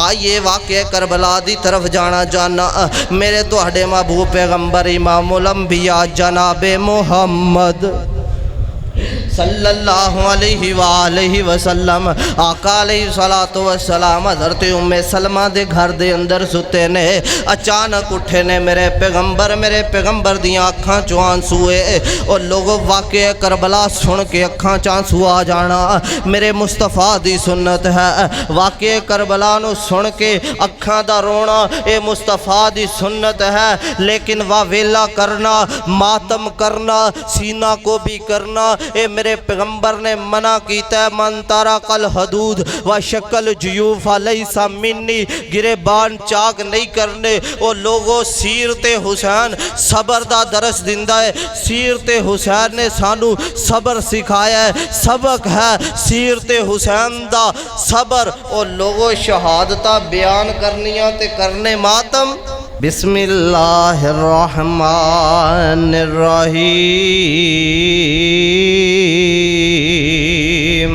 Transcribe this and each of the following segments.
आइए वाक़े करबला दी तरफ जाना जाना। मेरे तुहाडे महबूब पैगंबर इमामुल अंबिया जनाबे मुहम्मद सल्लल्लाहु अलैहि वसल्लम आका अलैहिस्सलातु वस्सलाम हज़रत उम्मे सलमा दे घर दे अंदर सुते ने। अचानक उठे ने मेरे पैगंबर दियाँ अखां चों आंसू और लोगों वाक़े करबला सुन के अखां च आंसू आ जाना मेरे मुस्तफ़ा दी सुन्नत है। वाक़े करबला नूं सुन के अखां दा रोना ये मुस्तफ़ा दी सुन्नत है। लेकिन वावेला करना, मातम करना, सीना को भी करना ये मेरे पैगंबर ने मना कीता है। मन तारा कल हदूद व शक्ल जुयूफ अलैसा मिन्नी गिरेबान चाक नहीं करने। वो लोगों सीरते हुसैन सबर दा दरस दिंदा है। सीरते हुसैन ने सानू सबर सिखाया है, सबक है सीरते हुसैन दा सबर। और लोगों शहादता बयान करनिया ते करने मातम। बिस्मिल्लाहिर्रहमानिर्रहीम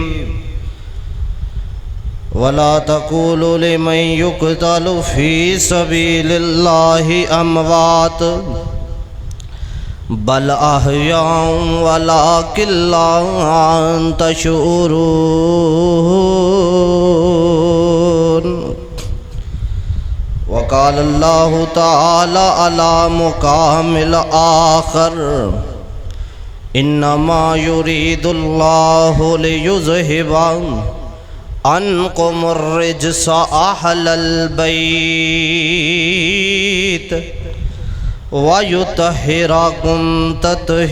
वला तक़ूलू लिमन युक़्तलु फ़ी सबीलिल्लाहि अमवात बल अहयाउन वलाकिन ला तशऊरून। वक़ाल अल्लाहु तआला अला मुक़ामिल आखर इन्नमा युरीदुल्लाहु लियुज़हिबा अन्कुमुर रिज्स अहलल बैत वयुतहिरकुम तत्हीरा।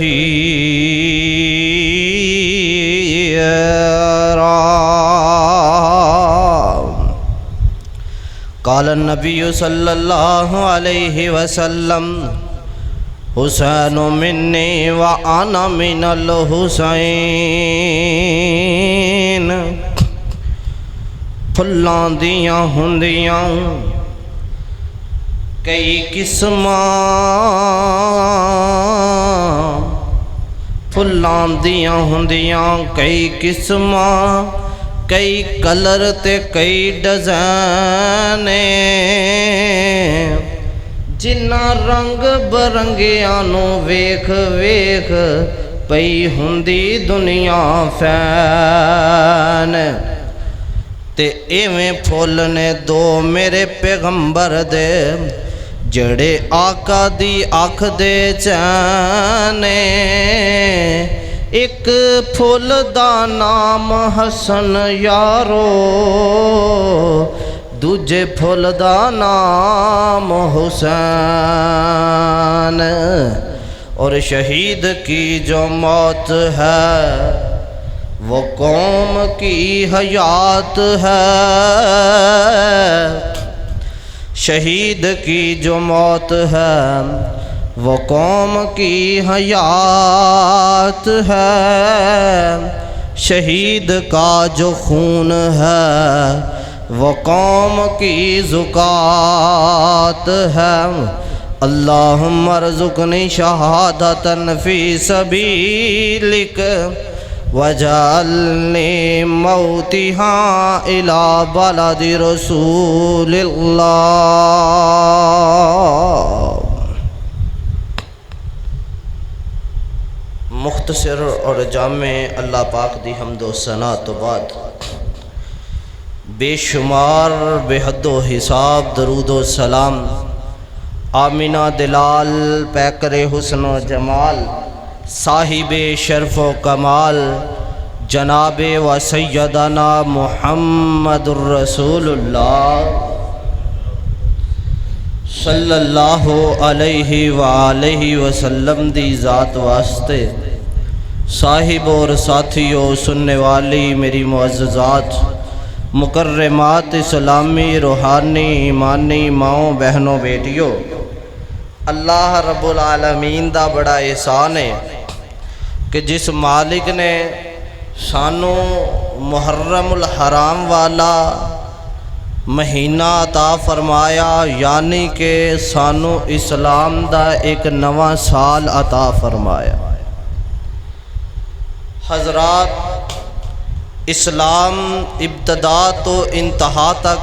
क़ाल नबी सल्लल्लाहु अलैहि वसल्लम हुसैन मिन्नी व अना मिनल हुसैन। फुल्लां दियां हुंदियां कई किस्मां, फुल्लां दियां हुंदियां कई किस्मां, कई कलर ते कई डिज़ाइन। जिन्ना रंग बरंगियां नूं वेख वेख पई हुंदी दुनिया फैन। ते इवें फुल ने दो मेरे पैगंबर दे जड़े आका दी अख दे चैन। एक फुल दा नाम हसन यारो, दूजे फुल दा नाम हुसैन। और शहीद की जो मौत है वो कौम की हयात है। शहीद की जो मौत है वो कौम की हयात है। शहीद का जो खून है वो कौम की ज़ुकात है। अल्लाहुम्मा रज़ुक़नी शहादतन फ़ी सबीलिक वजअलनी मौतिहा इला बलदि रसूलिल्लाह। मुख्तसर और जामे अल्लाह पाक दी हम्दो सना तो बाद बेशुमार बेहदो हिसाब दरूदो सलाम आमिना दिलाल पैकरे हुस्नो जमाल साहिबे शर्फ़ो कमाल जनाबे व सैयदना मुहम्मदुर रसूलुल्लाह सल्लल्लाहु अलैहि वालैहि वसल्लम दी ज़ात वास्ते साहिब और साथियों सुनने वाली मेरी मुअज़्ज़ज़ात मुकर्रमात इस्लामी रूहानी ईमानी माओ बहनों बेटियों, अल्लाह रब्बुल आलमीन दा बड़ा एहसान है कि जिस मालिक ने सानू मुहर्रमुल हराम वाला महीना अता फरमाया, यानी कि सानू इस्लाम दा एक नवा साल अता फरमाया। हज़रात, इस्लाम इब्तदा तो इंतहा तक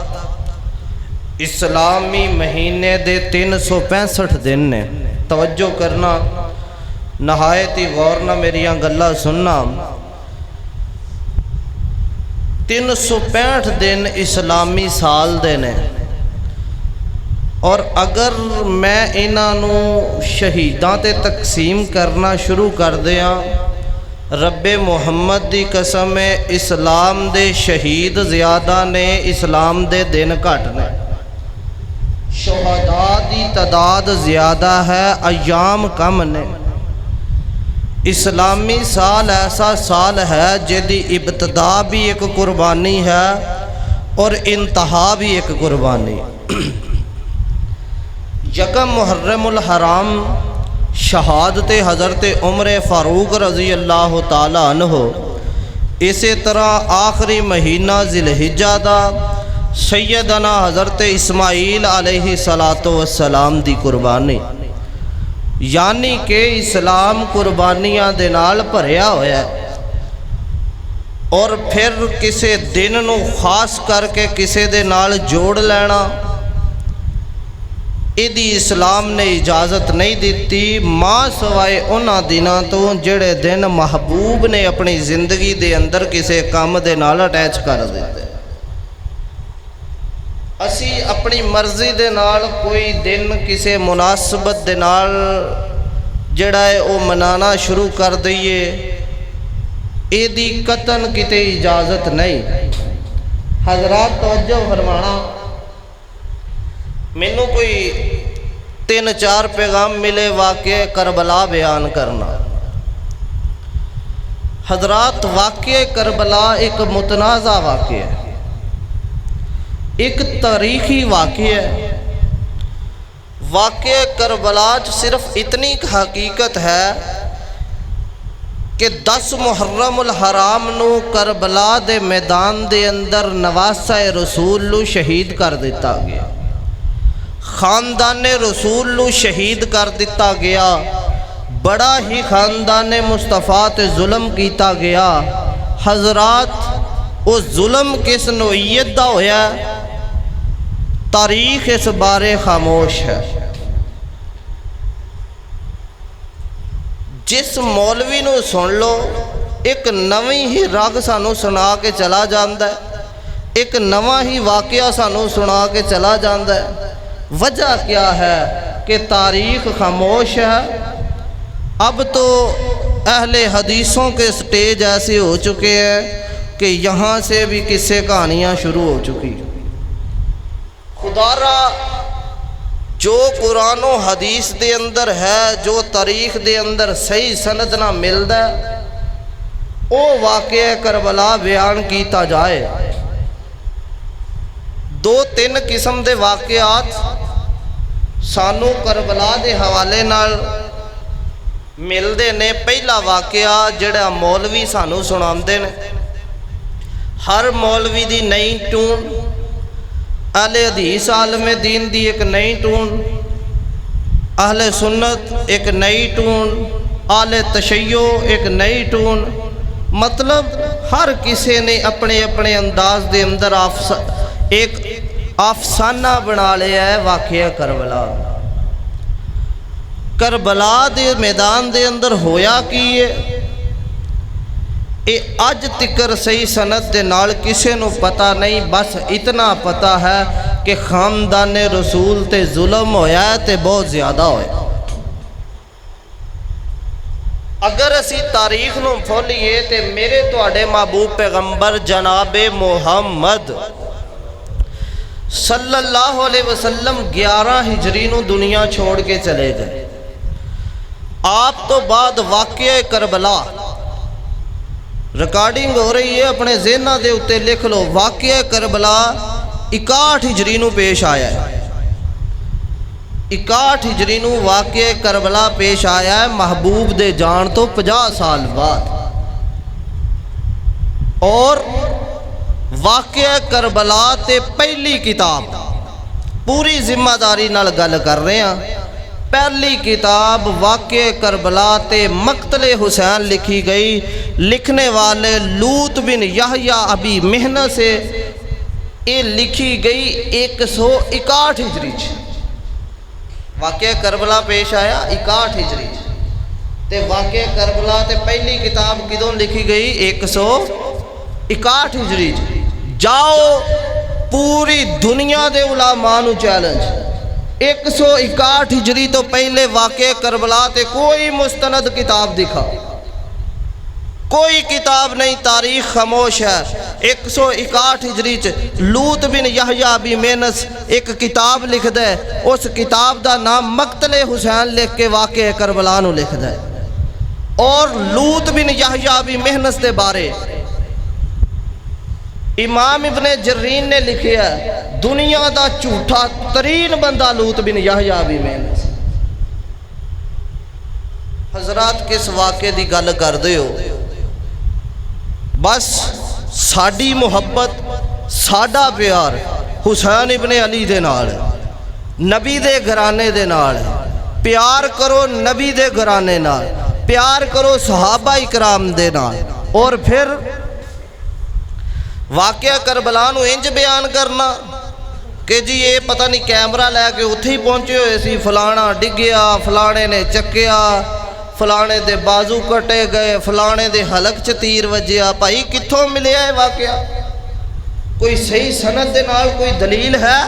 इस्लामी महीने दे 365 दिन ने। तवज्जो करना, नहायत ही गौर ना मेरिया गल्लां सुनना। 365 दिन इस्लामी साल दे ने और अगर मैं इन्हों शहीदां ते तकसीम करना शुरू कर दिया, रब्बे मुहम्मद दी कसम है इस्लाम दे शहीद ज़्यादा ने, इस्लाम दे दिन घट ने, शुहदा दी तादाद ज़्यादा है, अयाम कम ने। इस्लामी साल ऐसा साल है जिहदी इब्तदा भी एक कुर्बानी है और इंतहा भी एक कुर्बानी। यकम मुहर्रमुल हराम शहादत हज़रत उमर फ़ारूक रज़ी अल्लाह ताला अन्हो। इसी तरह आखिरी महीना ज़िलहिज्जा दा सैयदना हज़रत इस्माईल अलैहि सलातो वस्सलाम दी कुर्बानी, यानी कि इस्लाम कुर्बानियां दे नाल भरिया होया है। और फिर किसी दिन नूं खास करके किसी दे नाल जोड़ लेना, इहदी इस्लाम ने इजाज़त नहीं दी, मां सवाए उन्हां दिनां तो जिहड़े दिन महबूब ने अपनी जिंदगी दे अंदर किसी काम दे नाल अटैच कर दिते। असी अपनी मर्जी दे नाल कोई दिन किसी मुनासबत दे नाल जिहड़ा है वो मनाना शुरू कर दईए, इहदी कतन किते इजाज़त नहीं। हज़रात तवज्जो फरमाना, मैनू कोई 3-4 पैगाम मिले वाक़े करबला बयान करना। हज़रात वाक़े करबला एक मुतनाज़ा वाक़े है, एक तारीख़ी वाक़े है। वाक़े करबला सिर्फ इतनी हकीकत है कि 10 मुहर्रमुल हराम नू करबला दे मैदान दे अंदर नवासा रसूल नू शहीद कर दिता गया, खानदान रसूल नू शहीद कर दिता गया। बड़ा ही खानदान मुस्तफ़ा ते जुल्म किया गया। हज़रात वो जुल्म किस नोईयत दा होया, तारीख इस बारे खामोश है। जिस मौलवी नू सुन लो एक नवी ही रग सानू सुना के चला जाता है, एक नवा ही वाक़या सानू सुना के चला जाता है। वजह क्या है कि तारीख खामोश है। अब तो अहले हदीसों के स्टेज ऐसे हो चुके हैं कि यहाँ से भी किस्से कहानियाँ शुरू हो चुकी। खुदारा जो कुरान और हदीस दे अंदर है, जो तारीख दे अंदर सही सनद ना मिलता, वो वाक़या करबला बयान किया जाए। 2-3 किस्म के वाक़यात सानू करबला के हवाले नाल मिलते ने। पहला वाक़या जिहड़ा मौलवी सानू सुनाते ने, हर मौलवी की नई टून, अहले हदीस आलमे दीन की एक नई टून, अहले सुन्नत एक नई टून, अहले तशय्यो एक नई टून। मतलब हर किसी ने अपने अपने अंदाज के अंदर एक अफसाना बना लिया है वाक़या करबला। करबला के मैदान के अंदर होया कि ये अज तिकर सही सनद के नाल किसी नू पता नहीं। बस इतना पता है कि खानदान रसूल ते जुल्म होया ते बहुत ज़्यादा होया। अगर असी तारीख नू खोलीए तो मेरे तुहाडे महबूब पैगंबर जनाबे मुहम्मद सल्लल्लाहु अलैहि वसल्लम 11 हिजरी नू दुनिया छोड़ के चले गए। आप तो बाद वाक़या करबला रिकॉर्डिंग हो रही है, अपने ज़हनां दे उत्ते लिख लो। वाक़या करबला 61 हिजरी नू पेश आया है। 61 हिजरी नू वाक़या करबला पेश आया है, महबूब दे जान तो 50 साल बाद। और वाक़या करबला ते पहली किताब, पूरी जिम्मेदारी नाल गल कर रहे हैं, पहली किताब वाक़या करबला ते मक़तले हुसैन लिखी गई। लिखने वाले लूत बिन याहया अभी मेहनत से ये लिखी गई 161 हिजरी च। वाक़या करबला पेश आया 61 हिजरी च, ते वाक़या करबला ते पहली किताब किदों लिखी गई 161 हिजरी च। जाओ पूरी दुनिया दे उलामा नू चैलेंज, 161 हिजरी तो पहले वाक़या करबला ते कोई मुस्तनद किताब दिखा, कोई किताब नहीं, तारीख खामोश है। 161 हिजरी च लूत बिन यहया भी मेहनस एक किताब लिखदा है, उस किताब का नाम मकतले हुसैन लिख के वाक़या करबला नू लिखदा है। और लूत बिन यहया भी मेहनस के बारे इमाम इब्ने जर्रीन ने लिखा है, दुनिया का झूठा तरीन बंदा लूत बिन यहया भी मेहनस। हजरात किस वाक़े की गल करदे हो? बस साडी मुहब्बत साडा प्यार हुसैन इब्ने अली दे नाल, नबी दे घराने दे नाल। प्यार करो नबी दे घराने नाल, प्यार करो सहाबा इकराम दे नाल। और फिर वाक़या करबला नू इंज बयान करना कि जी ये पता नहीं कैमरा लैके उत्थे ही पहुँचे हुए सी, फलाना डिग्गिया, फलाने ने चक्किया, फलाने दे बाजू कटे गए, फलाने दे हलक च तीर वजया। भाई कित्थों मिलिया है वाक़या? कोई सही सनद दे नाल कोई दलील है?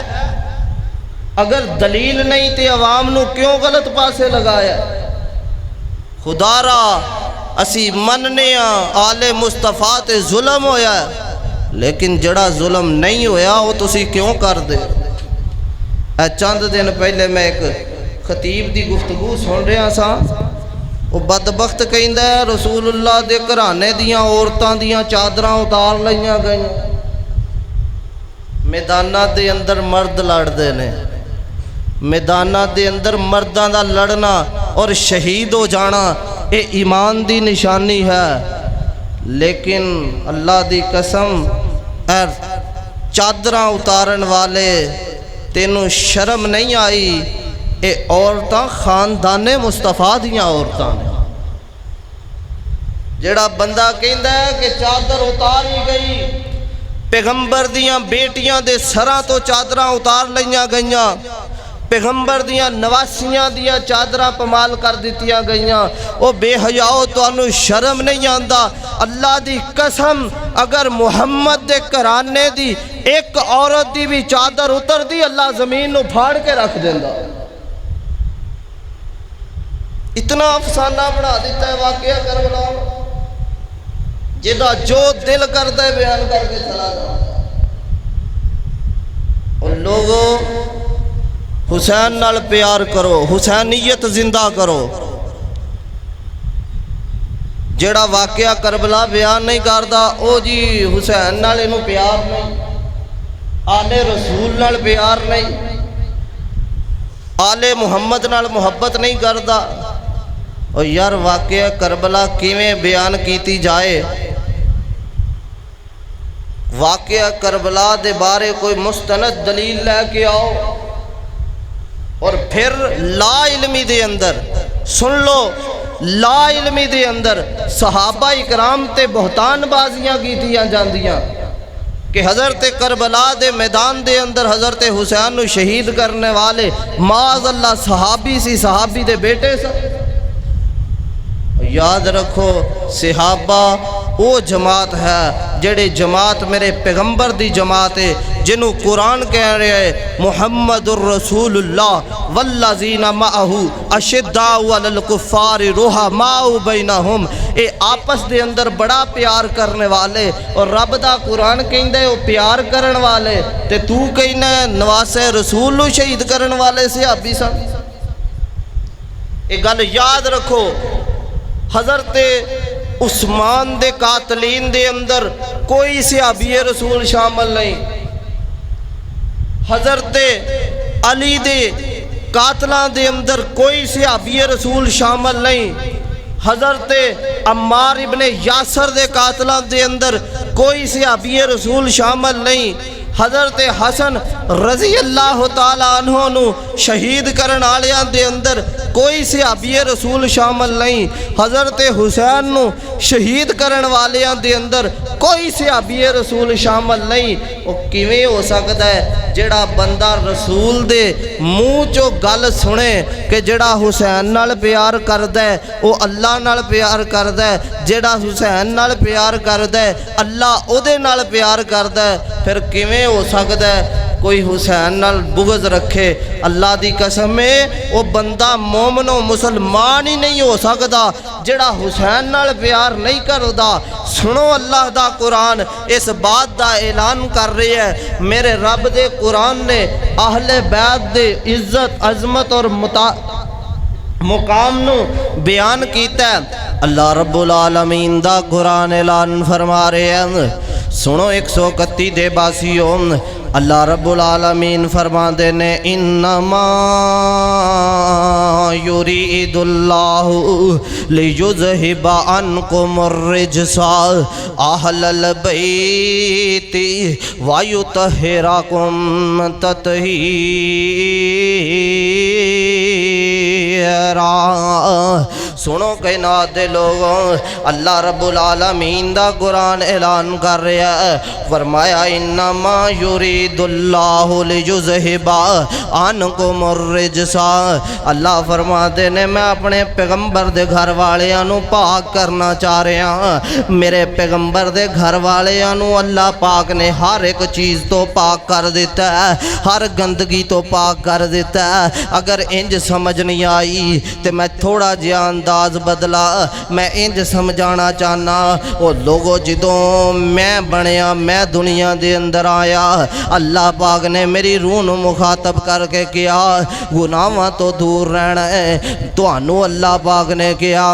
अगर दलील नहीं तो अवाम नू क्यों गलत पासे लगाया? खुदारा असी मनने आले मुस्तफा ते जुल्म होया, लेकिन जड़ा जुल्म नहीं होया वो तुसी क्यों कर दे? चंद दिन पहले मैं एक खतीब की गुफ्तगू सुन रहा सा, वो बदबख्त कहंदा है रसूलुल्लाह दे घराने दियां औरतां दियां चादरां उतार लईयां गईयां, मैदानां दे अंदर मर्द लड़दे ने, मैदानां दे अंदर मर्दां दा लड़ना और शहीद हो जाना ये ईमान दी निशानी है। लेकिन अल्लाह दी कसम चादरां उतारन वाले तेनू शर्म नहीं आई? ये औरतां खानदाने मुस्तफा दियां औरतां ने। जेड़ा बंदा कहंदा है कि चादर उतारी गई, पैगंबर दियां बेटियां दे सरां तो चादरां उतार लईयां गईयां, पैगंबर दियां नवासियां दियां चादरां पमाल कर दित्तियां गईयां। ओ बेहयाओ, तुहानू शर्म नहीं आंदा? अल्लाह दी कसम, अगर मुहम्मद दे घराने दी एक औरत दी भी चादर उतरदी अल्लाह जमीन नू फाड़ के रख देंदा। इतना अफसाना बना दिता है वाक़या करबला, जिदा जो दिल करता है बयान करके चला जाता। और लोगों हुसैन नाल प्यार करो, हुसैनियत जिंदा करो। जेड़ा वाक़या करबला बयान नहीं करता ओ जी हुसैन नाल इनू प्यार नहीं, आले रसूल नाल प्यार नहीं, आले मुहम्मद नाल मुहब्बत नहीं करता। और यार वाक़या करबला किवें बयान कीती जाए? वाक़या करबला दे बारे कोई मुस्तनद दलील लैके आओ। और फिर ला इल्मी दे अंदर सुन लो, ला इल्मी दे अंदर सहाबा इकराम ते बहतानबाजियां कीतियां जांदियां कि हज़रत करबला दे मैदान दे अंदर हज़रत हुसैन नू शहीद करने वाले माज़अल्लाह सहाबी सी, सहाबी दे बेटे सन। याद रखो सहाबा वो जमात है जेड़े जमात मेरे पैगंबर दी जमात है, जिन्हों कुरान कह रहे है मुहम्मदुर रसूलुल्लाह वल्लज़ीना मअहू अशिद्दाउ अलल कुफ़ार रुहमाउ बैनहुम। ये आपस दे अंदर बड़ा प्यार करने वाले, और रब दा कुरान कहंदा है वो प्यार करन वाले, ते तू कहना नवासे रसूल नू शहीद करन वाले सहाबी सन। ये गल याद रखो। हज़रत उस्मान दे कातलीन दे अंदर कोई सहाबी रसूल शामिल नहीं, हज़रत अली दे कातलां दे अंदर कोई सहाबी रसूल शामिल नहीं, हज़रत अम्मार इब्ने यासर दे कातलां दे अंदर कोई सहाबी रसूल शामिल नहीं, हज़रत हसन रज़ी अल्लाह तआला अन्हु नू शहीद करन वालियां दे अंदर कोई सहाबी रसूल शामिल नहीं। हज़रत हुसैन नू शहीद करन वालियां दे अंदर कोई सहाबी रसूल शामिल नहीं। वो किवें हो सकता है जेड़ा बंदा रसूल दे मूँह चो गल सुने कि जेड़ा हुसैन नाल प्यार करदा है वो अल्लाह नाल प्यार करदा है, जेड़ा हुसैन नाल प्यार करदा है अल्लाह उहदे नाल प्यार करदा है। फिर किवें हो सकता है कोई हुसैन नाल बुग़्ज़ रखे? अल्लाह दी कसम है वो बंदा मोमनो मुसलमान ही नहीं हो सकता जेड़ा हुसैन नाल प्यार नहीं करदा। सुनो अल्लाह दा कुरान इस बात दा ऐलान कर रही है। मेरे रब दे कुरान ने अहले बैत दे इज्जत अजमत और मुकाम नू बयान कीता है। अल्लाह रब्बुल आलमीन दा कुरान ऐलान फरमा रहे हैं। सुनो 131 दे बासियों, अल्लाह रब्बुल आलमीन फरमाते ने इन्नमा युरीदुल्लाहु लियुज़हिबा अन्कुमुर रिजसा अहलल बैति व युतहिरकुम तत्हीरा। सुनो कायनात दे लोगों, अल्लाह रब्बुल आलमीन दा कुरान ऐलान कर रहा है। फरमाया इन्नमा युरीदुल्लाहु लियुज़हिबा अन्कुमुर रिजसा। अल्लाह फरमाते ने मैं अपने पैगंबर दे घर वालियां नू पाक करना चाह रहा। मेरे पैगंबर दे घर वालियां नू अल्लाह पाक ने हर एक चीज़ तो पाक कर दिता है, हर गंदगी तो पाक कर दिता है। अगर इंज समझ नहीं आई तो मैं थोड़ा जिहा अंदाज बदला, मैं इंज समझाना चाहना। वो लोगों जदों मैं बनया, मैं दुनिया दे अंदर आया, अल्लाह पाक ने मेरी रूह नू मुखातब करके किया गुनाहां तो दूर रहना है। तुहानू अल्लाह पाक ने किया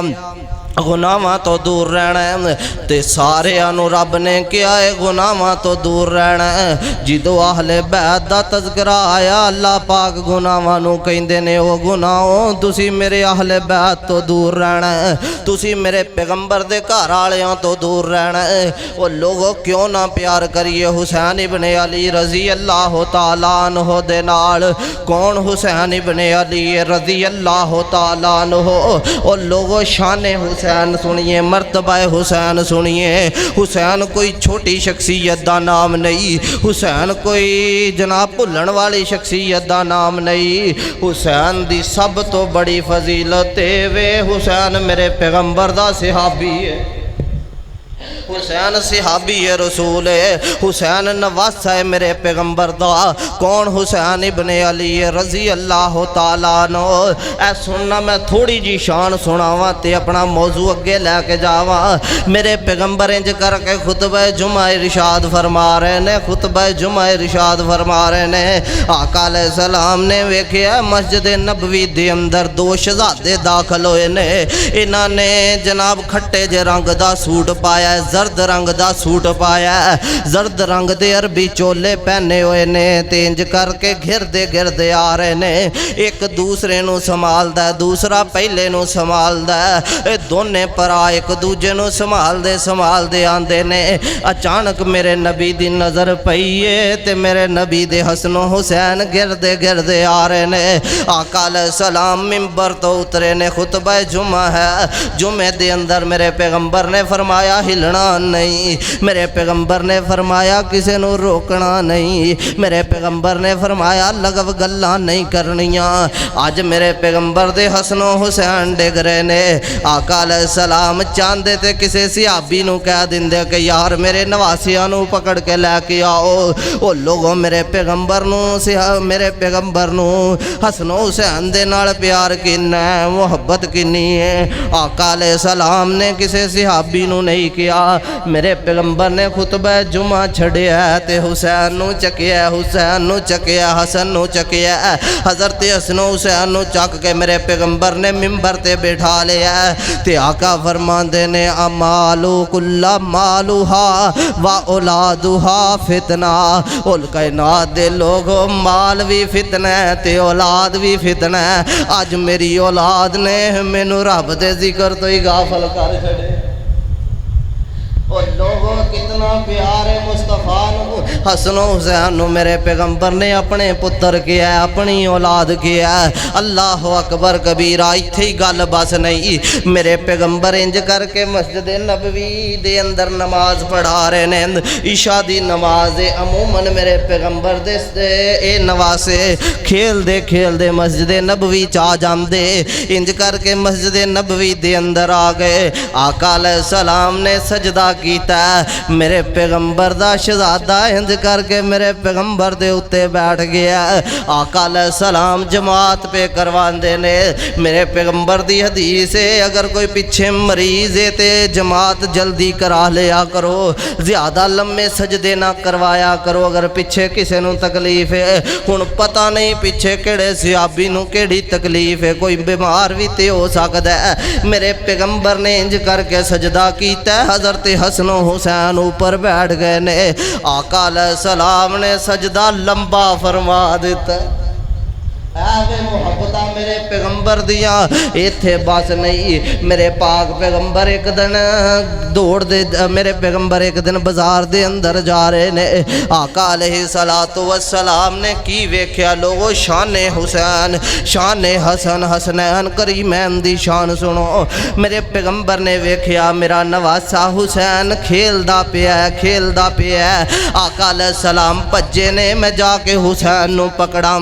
गुनाहां तो दूर रहना है, ते सारियां रब ने क्या है गुनाहां तो दूर रहना है। जिदों अहले बैत दा तज़किरा आया अल्लाह पाक गुनाहां नू कहंदे ने ओ गुनाहों तुसी मेरे अहले बैत तो दूर रहना है, तुसी मेरे पैगंबर दे घर वालियां तो दूर रहना है। वो लोगों क्यों ना प्यार करिए हुसैन इब्ने अली रज़ी अल्लाह तआला अन्हु दे नाल। कौन हुसैन इब्ने अली रज़ी अल्लाह तआला अन्हु? ओ लोगों शान हुसैन सुनिए, मर्तबा हुसैन सुनिए। हुसैन कोई छोटी शख्सियत का नाम नहीं, हुसैन कोई जनाब भुलन वाली शख्सियत का नाम नहीं। हुसैन दी सब तो बड़ी फजीलत वे हुसैन मेरे पैगंबर दा सहाबी है। हुसैन सहाबी है रसूल है, हुसैन नवासा है मेरे पैगंबर दा। कौन? हुसैन इब्ने अली रज़ी अल्लाह तआला अन्हु। ऐ सुनना मैं थोड़ी जी शान सुनावा ते अपना मौजू अगे लैके जावा। मेरे पैगंबर इंज करके खुतबा जुमा इरशाद फरमा रहे ने, खुतबा जुमा इरशाद फरमा रहे ने। आका अलैहिस्सलाम ने वेखिया मस्जिद नबवी दे अंदर दो शहजादे दाखिल होए ने। इन्हां ने जनाब खट्टे जे रंग दा सूट पाया, जर्द रंग दा सूट पाया, जर्द रंग दे अरबी चोले पहने हुए ने। तेंज करके घिरदे घिरदे आ रहे ने, एक दूसरे नू संभालदा, दूसरा पहले नू संभालदा। ये दोने भरा एक दूजे नू संभालदे आंदे ने। अचानक मेरे नबी दी नज़र पई है ते मेरे नबी दे हसनो हुसैन घिरदे घिरदे आ रहे ने। आका अलैहिस्सलाम मिंबर तो उतरे ने, खुतबा जुमा है। जुमे दे अंदर मेरे पैगंबर ने फरमाया हिलना नहीं, मेरे पैगंबर ने फरमाया किसी नू रोकना नहीं, मेरे पैगंबर ने फरमाया लगव गल्लां नहीं करनियां। अज मेरे पैगंबर दे हसनो हुसैन डिग रहे ने। आका अलैहिस्सलाम चाहते थे किसी सहाबी नू कह दिंदे कि यार मेरे नवासियां नू पकड़ के लैके आओ। वो लोगों मेरे पैगंबर नू हसनो हुसैन दे नाल प्यार किन्ना है, मुहब्बत किन्नी है। आका अलैहिस्सलाम ने किसी सहाबी नू नहीं किया। मेरे पैगंबर ने खुतबा जुमा छड़िया ते हुसैन नू चकिया, हुसैन नू चकिया, हसन नू चकिया। हज़रत हसन हुसैन नू चक के मेरे पैगंबर ने मिंबर ते बैठा लिया ते आका फरमांदे ने अमालु कुल्ला मालुहा व औलादुहा फितना। उल कायनात दे लोगों माल भी फितना है ते औलाद भी फितना है। अज मेरी औलाद ने मैनू रब दे जिक्र तो ही गाफल कर छड़े। और लोगों कितना प्यार है मुस्तफा नू हसन हुसैन नू मेरे पैगंबर ने अपने पुत्र किया अपनी औलाद किया। अल्लाह अकबर कबीरा। इत्थे ही गल बस नहीं, मेरे पैगंबर इंज करके मस्जिद नबवी दे अंदर नमाज पढ़ा रहे ने। ईशा दी नमाज अमूमन मेरे पैगंबर दे ए नवासे खेलदे मस्जिद नबवी चा जांदे। इंज करके मस्जिद नबवी दे अंदर आ गए। आका अलैहिस्सलाम ने सजदा कीता। मेरे पैगंबर दा शहजादा इंज करके मेरे पैगंबर दे उत्ते बैठ गया। आका अलैहिस्सलाम जमात पे करवांदे ने। मेरे पैगंबर दी हदीस है, अगर कोई पीछे मरीज है ते जमात जल्दी करा लिया करो, ज़्यादा लम्बे सजदे ना करवाया करो अगर पीछे किसी नूं तकलीफ है। हुण पता नहीं पीछे किहड़े सहाबी नूं किहड़ी तकलीफ है, कोई बीमार भी ते हो सकदा है। मेरे पैगंबर ने इंज करके सजदा कीता। हज़रत हसन हुसैन ऊपर बैठ गए ने। आका अलैहिस्सलाम ने सजदा लंबा फरमा दिता। ऐवे मुहब्बत मेरे पैगंबर दिया इत्थे बस नहीं। मेरे पाक पैगंबर एक दिन दौड़ दे, मेरे पैगंबर एक दिन बाजार दे अंदर जा रहे ने। आका अलैहिस्सलातु वस्सलाम ने की वेख्या लोगो, शान हुसैन शान हसन हसनैन करीमैन दी शान सुनो। मेरे पैगंबर ने वेख्या मेरा नवासा हुसैन खेलदा पिया। आका अलैहिस्सलाम भज्जे ने, मैं जाके हुसैन नू पकड़ा।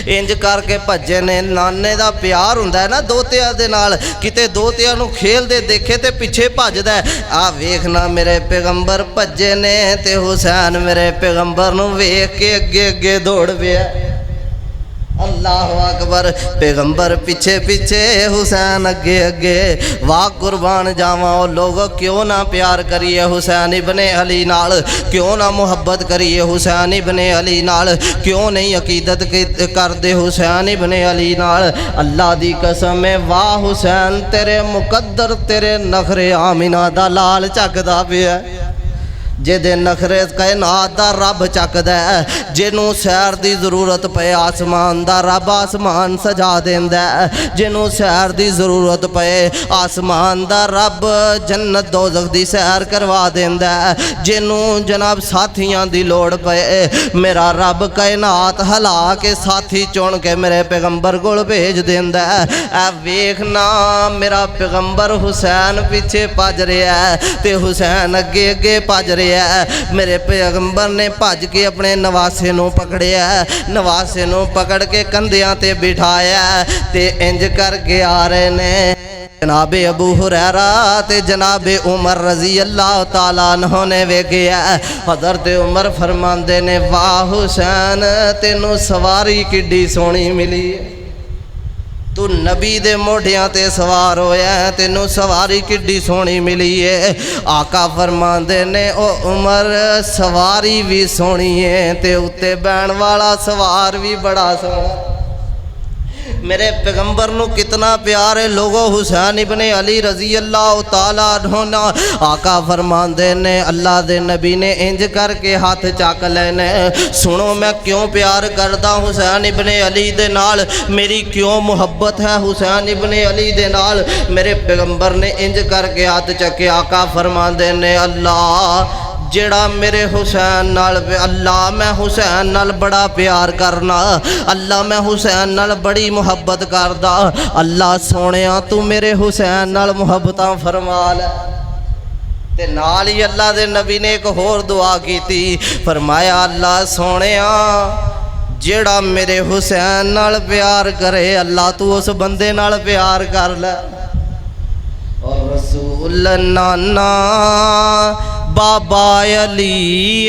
इंज करके भज्जे ने। नाने दा प्यार हुंदा है ना दोतिया दे नाल, किते दोतिया नू खेलदे देखे ते पिछे भजदा है। आ वेखना मेरे पैगंबर भज्जे ने ते हुसैन मेरे पैगंबर नू वेख के अगे अगे दौड़ पिया। अल्लाह अकबर। पैगंबर पीछे पीछे, हुसैन अगे अगे। वाह कुर्बान जावा ओ लोगो, क्यों ना प्यार करिए हुसैन इब्ने अली नाल, क्यों ना मुहब्बत करिए हुसैन इब्ने अली नाल, क्यों नहीं अकीदत करदे हुसैन इब्ने अली नाल। अल्लाह दी कसम है, वाह हुसैन तेरे मुकद्दर तेरे नखरे आमिना दा लाल चकदा पिया। जिहदे नखरे कायनात दा रब चकदा है। जिन्हों सैर दी जरूरत पे आसमान दा रब आसमान सजा देंदा है। जिन्हों सैर दी जरूरत पे आसमान दा रब जन्नत दोज़ख दी सैर करवा देंदा है। जिन्हों जनाब साथियां दी लोड़ पे मेरा रब कायनात हला के साथी चुन के मेरे पैगंबर कोल भेज देंदा है। ऐ वेखना मेरा पैगंबर हुसैन पीछे भज रहा है ते हुसैन अगे अगे भज रहा। मेरे पैगंबर ने भज के अपने नवासे नू पकड़िया। नवासे नू पकड़ के कंधियां ते बिठाया ते इंज करके आ रहे ने। जनाबे अबू हुरैरा ते जनाबे उमर रजी अल्लाह ताला अन्हु ने वेखिया। हज़रत उमर फरमांदे ने, वाह हुसैन तेनू सवारी किड्डी सोहनी मिली, तू नबी दे मोढियां ते सवार होया, तेनू सवारी किड्डी सोहनी मिली है। आका फरमांदे ने, ओ उमर सवारी भी सोहनी है ते उत्ते बैण वाला सवार भी बड़ा सोहना। मेरे पैगंबर नू कितना प्यार है लोगो। हुसैन इब्ने अली रजी अल्लाह ताला अन्हु ना आका फरमांदे ने, अल्लाह दे नबी ने इंज करके हाथ चक लेने। सुनो मैं क्यों प्यार करदा हुसैन इब्ने अली दे नाल, मेरी क्यों मुहब्बत है हुसैन इब्ने अली दे नाल। मेरे पैगंबर ने इंज करके हाथ चके। आका फरमांदे ने, अल्लाह जेड़ा मेरे हुसैन नाल, अल्लाह मैं हुसैन नाल बड़ा प्यार करना, अल्लाह मैं हुसैन नाल बड़ी मुहब्बत करदा। अल्लाह सोनिया तू मेरे हुसैन नाल मुहब्बतां फरमा ले। ते नाल ही अल्लाह दे नबी ने एक होर दुआ की थी। फरमाया, अल्लाह सोनिया जेड़ा मेरे हुसैन नाल प्यार करे, अल्लाह तू उस बंदे नाल प्यार कर ले। और रसूल नाना बाबा अली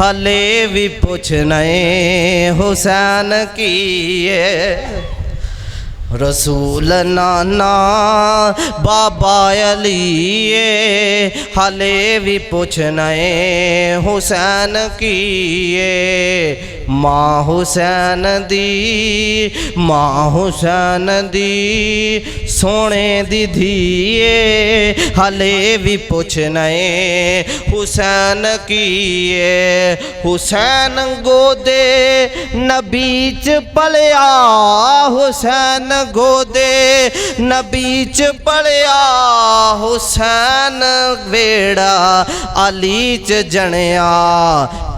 हले भी पुछने हुसैन की रसूल नाना बाबा अली हले भी पुछने हुसैन की। माँ हुसैन दी सोने दी धीए हले भी पुछने हुसैन की। हुसैन गोदे नबी च पलिया हुसैन गोदे नबी च पढ़िया हुसैन वेड़ा अली च जनिया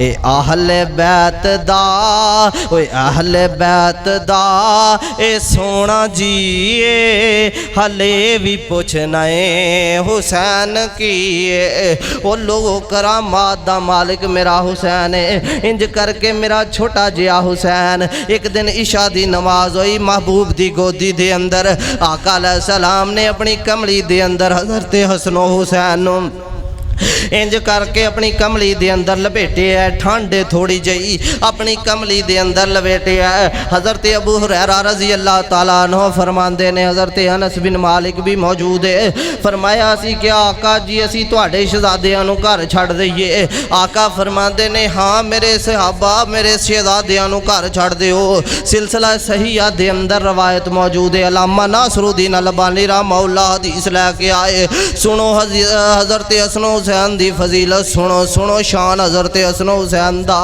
ए आहले बैत दा ओए आहले बैत दा ए सोना जी हले भी पुछना है हुसैन की ओ लोगो करामात दा मालिक मेरा हुसैन है। इंज करके मेरा छोटा जिहा हुसैन एक दिन इशा दी नमाज होई महबूब दी गोदी दे अंदर आका अलैहि सलाम ने अपनी कमली दे अंदर हज़रत हसन हुसैन नूं इंज करके अपनी कमली दे अंदर लपेटे है ठंड थोड़ी जही अपनी कमली दे अंदर लपेटे है। हज़रत अबू हुरैरा रज़ी अल्लाह तआला अन्हु फरमाते ने हज़रत अनस बिन मालिक भी मौजूद है फरमाया असी क्या आका जी असी तुहाडे शहजादियां नूं घर छड्ड दईए। आका फरमाते ने हाँ मेरे सहाबा मेरे शहजादियां नूं घर छड्ड दिओ। सिलसिला सहीहा दे अंदर रवायत मौजूद है अल्लामा नासरुद्दीन अलबानी रहमहुल्लाह हदीस लैके आए। सुनो हज़रत हसन हुसैन दी फजीलत सुनो सुनो शान हज़रत हसन हुसैन दा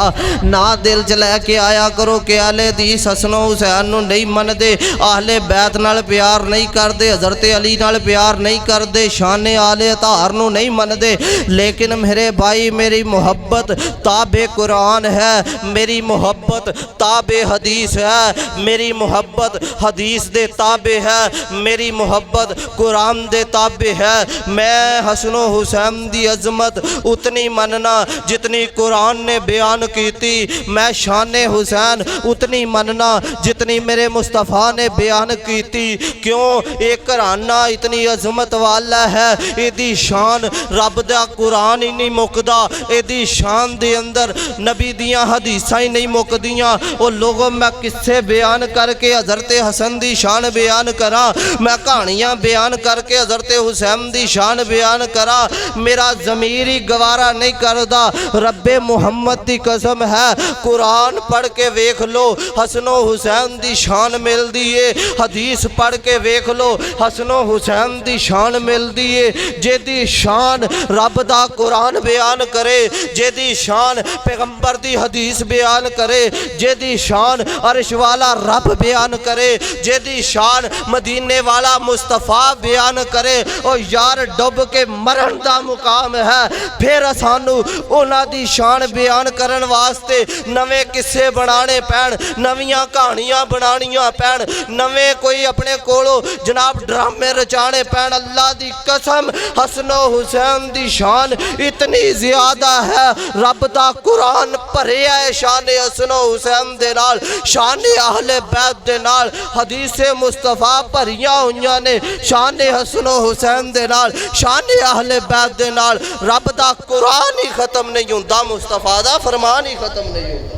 ना दिल च लैके आया करो कि आले हदीस हसन हुसैन नूं नहीं मनदे आहले बैत नाल प्यार नहीं करदे हज़रत अली नाल प्यार नहीं करदे शान आले अतार नूं नहीं मनदे। लेकिन मेरे भाई मेरी मोहब्बत ताबे कुरान है मेरी मोहब्बत ताबे हदीस है मेरी मोहब्बत हदीस दे ताबे है मेरी मोहब्बत कुरान दे ताबे है। मैं हसन हुसैन दी अजमत उतनी मनना जितनी कुरान ने बयान की थी। मैं शान हुसैन उतनी मनना जितनी मेरे मुस्तफ़ा ने बयान की थी। क्यों एक घराना इतनी अजमत वाला है इहदी शान रब दा कुरान ही नहीं मुकदा इहदी शान दे अंदर नबी दियां हदीसां ही नहीं मुकदियां। ओ लोगों मैं किस्से बयान करके हज़रत हसन दी शान बयान करा मैं कहानियां बयान करके हज़रत हुसैन दी शान बयान करा मेरा ज़मीर ही गवारा नहीं करदा। रब्बे मुहम्मद की कसम है कुरान पढ़ के वेख लो हसनो हुसैन दी शान मिलदी है हदीस पढ़ के वेख लो हसनो हुसैन दी शान मिलदी है। जेदी शान रब दा कुरान बयान करे जेदी शान पैगंबर दी हदीस बयान करे जेदी शान अर्श वाला रब बयान करे जेदी शान मदीने वाला मुस्तफ़ा बयान करे ओ यार डुब के मरण दा मुकाम है। फिर सानू उन्हां दी शान बयान करन वास्ते नवे किस्से बनाने पैण नवीआं कहानियां बनानियां पैण नवे कोई अपने कोलों जनाब ड्रामे रचाने पैण। अल्लाह दी कसम हसनो हुसैन दी शान इतनी ज़्यादा है रब दा कुरान भरिया है शान हसनो हुसैन दे नाल शान अहले बैत दे नाल हदीसे मुस्तफ़ा भरिया हुईयां ने शान हसनो हुसैन दे नाल शान अहले बैत दे नाल रब दा कुरान ही खत्म नहीं हुंदा मुस्तफ़ा दा फरमान ही खत्म नहीं हुंदा।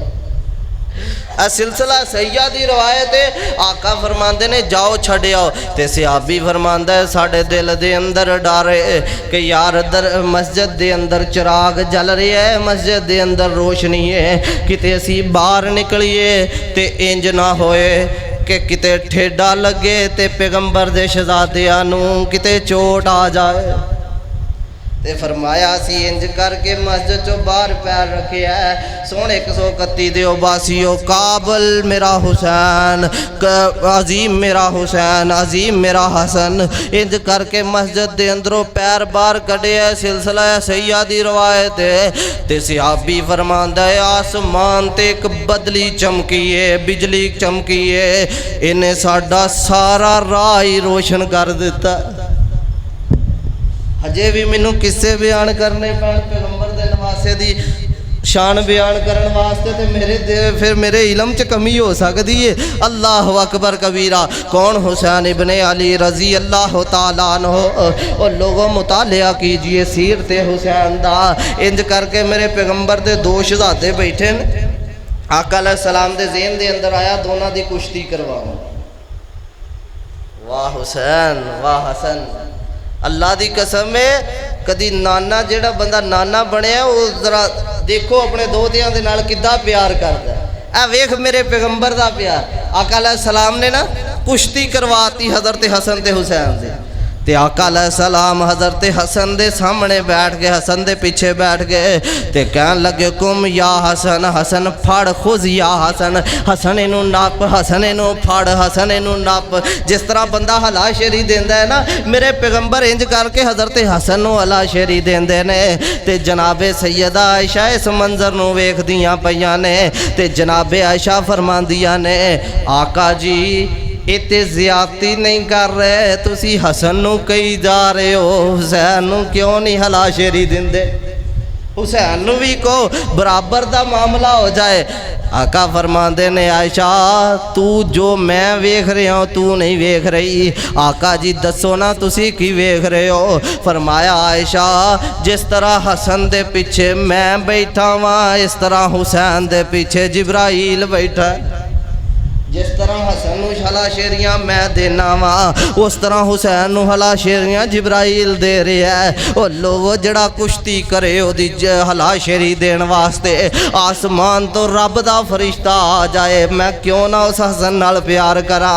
सिलसिला सैया दी रवायत है आका फरमाते ने जाओ छड्डिओ ते सहाबी फरमांदा है साडे दिल दे अंदर डर है कि यार मस्जिद दे अंदर चिराग जल रहा है मस्जिद दे अंदर रोशनी है किते असी बाहर निकलीए ते इंज ना होए कि किते ठेडा लगे ते पैगंबर दे शहजादियां नूं किते चोट आ जाए। ते फरमाया सी इंज करके मस्जिद चो बाहर पैर रखे है सोने 131 दियो बासियो काबल मेरा हुसैन अजीम मेरा हुसैन अजीम मेरा हसन इंज करके मस्जिद के अंदरों पैर बाहर कढ़े है। सिलसिला सैया दी रवायत है ते सहाबी फरमांदा है आसमान ते एक बदली चमकी है बिजली चमकी है इन्हें साडा सारा राह ही रोशन कर दिता। हजे भी मैनू किस्से बयान करने पैण पैगंबर दे नवासे दी शान बयान करने वास्ते ते फिर मेरे इलम च कमी हो सकती है। अल्लाह अकबर कबीरा कौन हुसैन इब्ने अली रजी अल्लाह तआला अन्हु और लोगों मुतालिया कीजिए सीरत हुसैन दा। इंज करके मेरे पैगंबर दे दो शहजादे बैठे न आका अलैहि सलाम दे ज़हन दे अंदर आया दोनों दी कुश्ती करवाओ। वाह हुसैन वाह हसन अल्लाह दी कसम है कदी नाना जेड़ा बंदा नाना बनया वो जरा देखो अपने दोतियां दे नाल किद्दां प्यार करदा है। वेख मेरे पैगंबर दा प्यार आका अलैहि सलाम ने ना कुश्ती करवाती हज़रत हसन ते हुसैन से ते आका अलैहिस्सलाम हज़रत हसन दे सामने बैठ गए, हसन दे पीछे बैठ गए ते कहन लगे कुम या हसन, हसन फड़ खुज या हसन, हसन इनू नप, हसन इनू फड़, हसन इनू नप। जिस तरह बंदा हला शेरी देंदा है ना, मेरे पैगंबर इंज करके हज़रत हसन नू हला शेरी देंदे ने। ते जनाबे सैयदा आयशा इस मंजर नू वेखदियां पईयां ने ते जनाबे आयशा फरमांदियां ने आका जी इतने ज़्यादती नहीं कर रहे, तुसी हसन नू कही जा रहे हो, हुसैन नू क्यों नहीं हला शेरी देंदे, हुसैन नू भी को बराबर दा मामला हो जाए। आका फरमाते ने आयशा तू जो मैं वेख रहा हूँ तू नहीं वेख रही। आका जी दसो ना तुसी की वेख रहे हो। फरमाया आयशा जिस तरह हसन दे पीछे मैं बैठा वहाँ, इस तरह हुसैन दे पीछे जिब्राइल बैठा है। जिस तरह हसन नू हला शेरियाँ मैं देना वा, उस तरह हुसैन नू हला शेरियाँ जिब्राइल दे रहा है। और लोगो जड़ा कुश्ती करे ओदी हला शेरी देने वास्ते आसमान तो रब दा फरिश्ता आ जाए, मैं क्यों ना उस हसन नाल प्यार करा,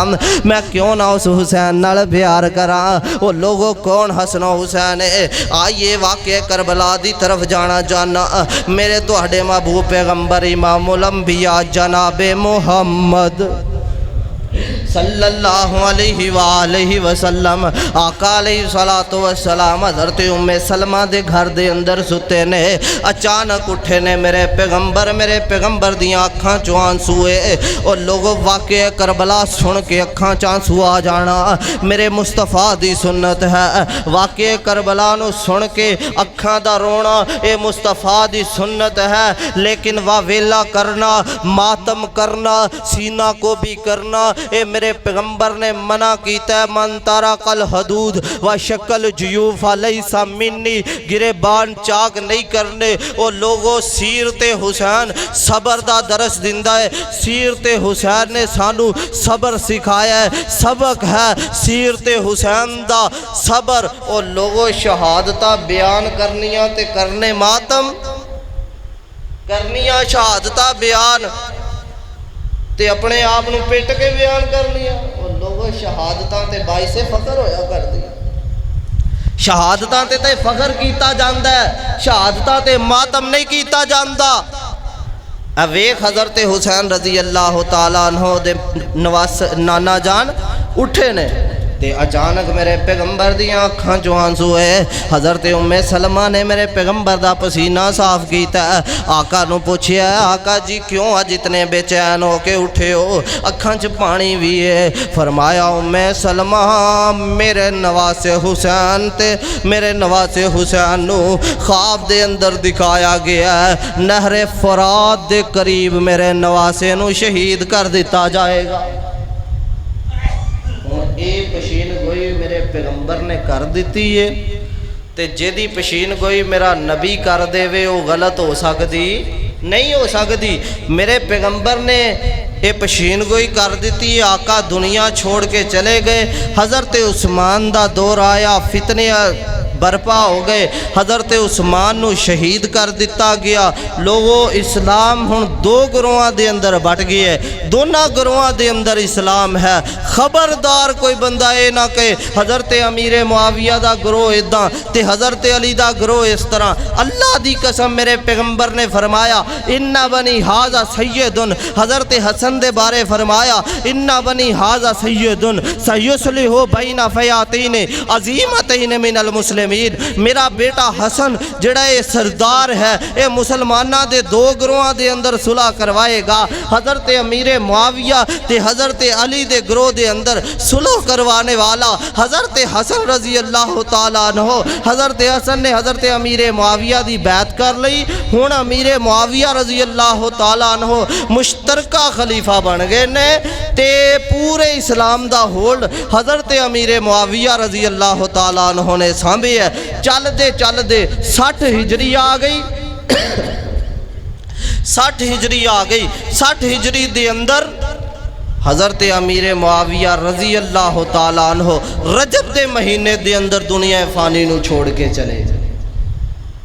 मैं क्यों ना उस हुसैन नाल प्यार करा। वो लोगो कौन हसन हुसैन है? आइए वाक़े करबला दी तरफ जाना जाना। मेरे तुहाडे महबूब पैगंबर इमामुल अंबिया जनाबे मुहम्मद सल्लल्लाहु अलैहि वसल्लम आका अलैहिस्सलातु वस्सलाम हज़रत उम्मे सलमा दे घर दे अंदर सुते ने। अचानक उठे ने मेरे पैगंबर दियाँ अखां चों आंसू और लोगों वाक़े करबला सुन के अखां च आंसू आ जाना मेरे मुस्तफ़ा दी सुन्नत है। वाक़े करबला नू सुन के अखां दा रोना ये मुस्तफ़ा दी सुन्नत है। लेकिन वावेला करना, मातम करना, सीना को भी करना ये मेरे पैगंबर ने मना कीता है। मन तारा कल हदूद व शक्ल जुयूफ अलैसा मिन्नी, गिरेबान चाक नहीं करने। वो लोगों सीरते हुसैन सबर दा दरस दिंदा है। सीरते हुसैन ने सानू सबर सिखाया है, सबक है सीरते हुसैन दा सबर। और लोगों शहादता बयान करनिया ते करने मातम, करनिया शहादता बयान ते अपने आप नू पिट के बयान कर लिया। और लोगों शहादतां ते बाइसे फखर होया कर दिया। शहादतां ते फखर कीता जांदा है, शहादतां ते मातम नहीं कीता जांदा। वेख हज़रत हुसैन रजी अल्लाह तआला अन्हु दे नवास नाना जान उठे ने ते अचानक मेरे पैगंबर दियाँ अखां चों आंसू है। हज़रत उम्मे सलमा ने मेरे पैगंबर दा पसीना साफ किया। आका नू पूछया आका जी क्यों अज इतने बेचैन हो के उठे हो, अखां च पानी भी है। फरमाया उम्मे सलमा मेरे नवासे हुसैन ते मेरे नवासे हुसैन नू ख्वाब दे अंदर दिखाया गया है नहरे फरात दे करीब मेरे नवासे नू शहीद कर दिता जाएगा। ये पशीन गोई मेरे पैगंबर ने कर दी है ते जेदी पशीन गोई मेरा नबी कर देवे वो गलत हो सकती नहीं हो सकती। मेरे पैगंबर ने ये पशीन गोई कर दी। आका दुनिया छोड़ के चले गए। हज़रत उस्मान दा दौर आया, फितने बरपा हो गए। हज़रत उस्मान नू शहीद कर दिता गया। लोगों इस्लाम हुण दो गुरुआं दे अंदर बट गया है, दोनों गुरुआं दे अंदर इस्लाम है। खबरदार कोई बंदा ये ना कहे हज़रत अमीर मुआविया दा गुरोह इदा ते हज़रत अली दा गुरोह इस तरह। अल्लाह दी कसम मेरे पैगंबर ने फरमाया इन्ना बनी हाजा सैयदुन। हज़रत हसन दे बारे फरमाया इन्ना बनी हाजा सैयदुन सयुस्लिहु बैना फयातीन अजीमतैन मिनल मुस्लिमीन। मेरा बेटा हसन जड़ा ये सरदार है ये मुसलमाना दे दो गुरोहां दे अंदर सुलह करवाएगा। हज़रत अमीर मुआविया ते हज़रत अली दे गुरोह दे अंदर सुलह करवाने वाला हज़रत हसन रजी अल्लाह तआला अन्हु। हज़रत हसन ने हज़रत अमीर मुआविया दी बैत कर ली। हुण अमीर मुआविया रजी अल्लाह तआला अन्हु मुश्तरका खलीफा बन गए ने ते पूरे इस्लाम दा होल्ड हज़रत अमीर मुआविया रजी अल्लाह तआला अन्हु ने सांभे है। चलते चलते 60 हिजरी आ गई। 60 हिजरी आ गई। 60 हिजरी दे अंदर हज़रत अमीर मुआविया रजी अल्लाह तआला अन्हु रजब दे महीने दे अंदर दुनिया फानी नू छोड़ के चले।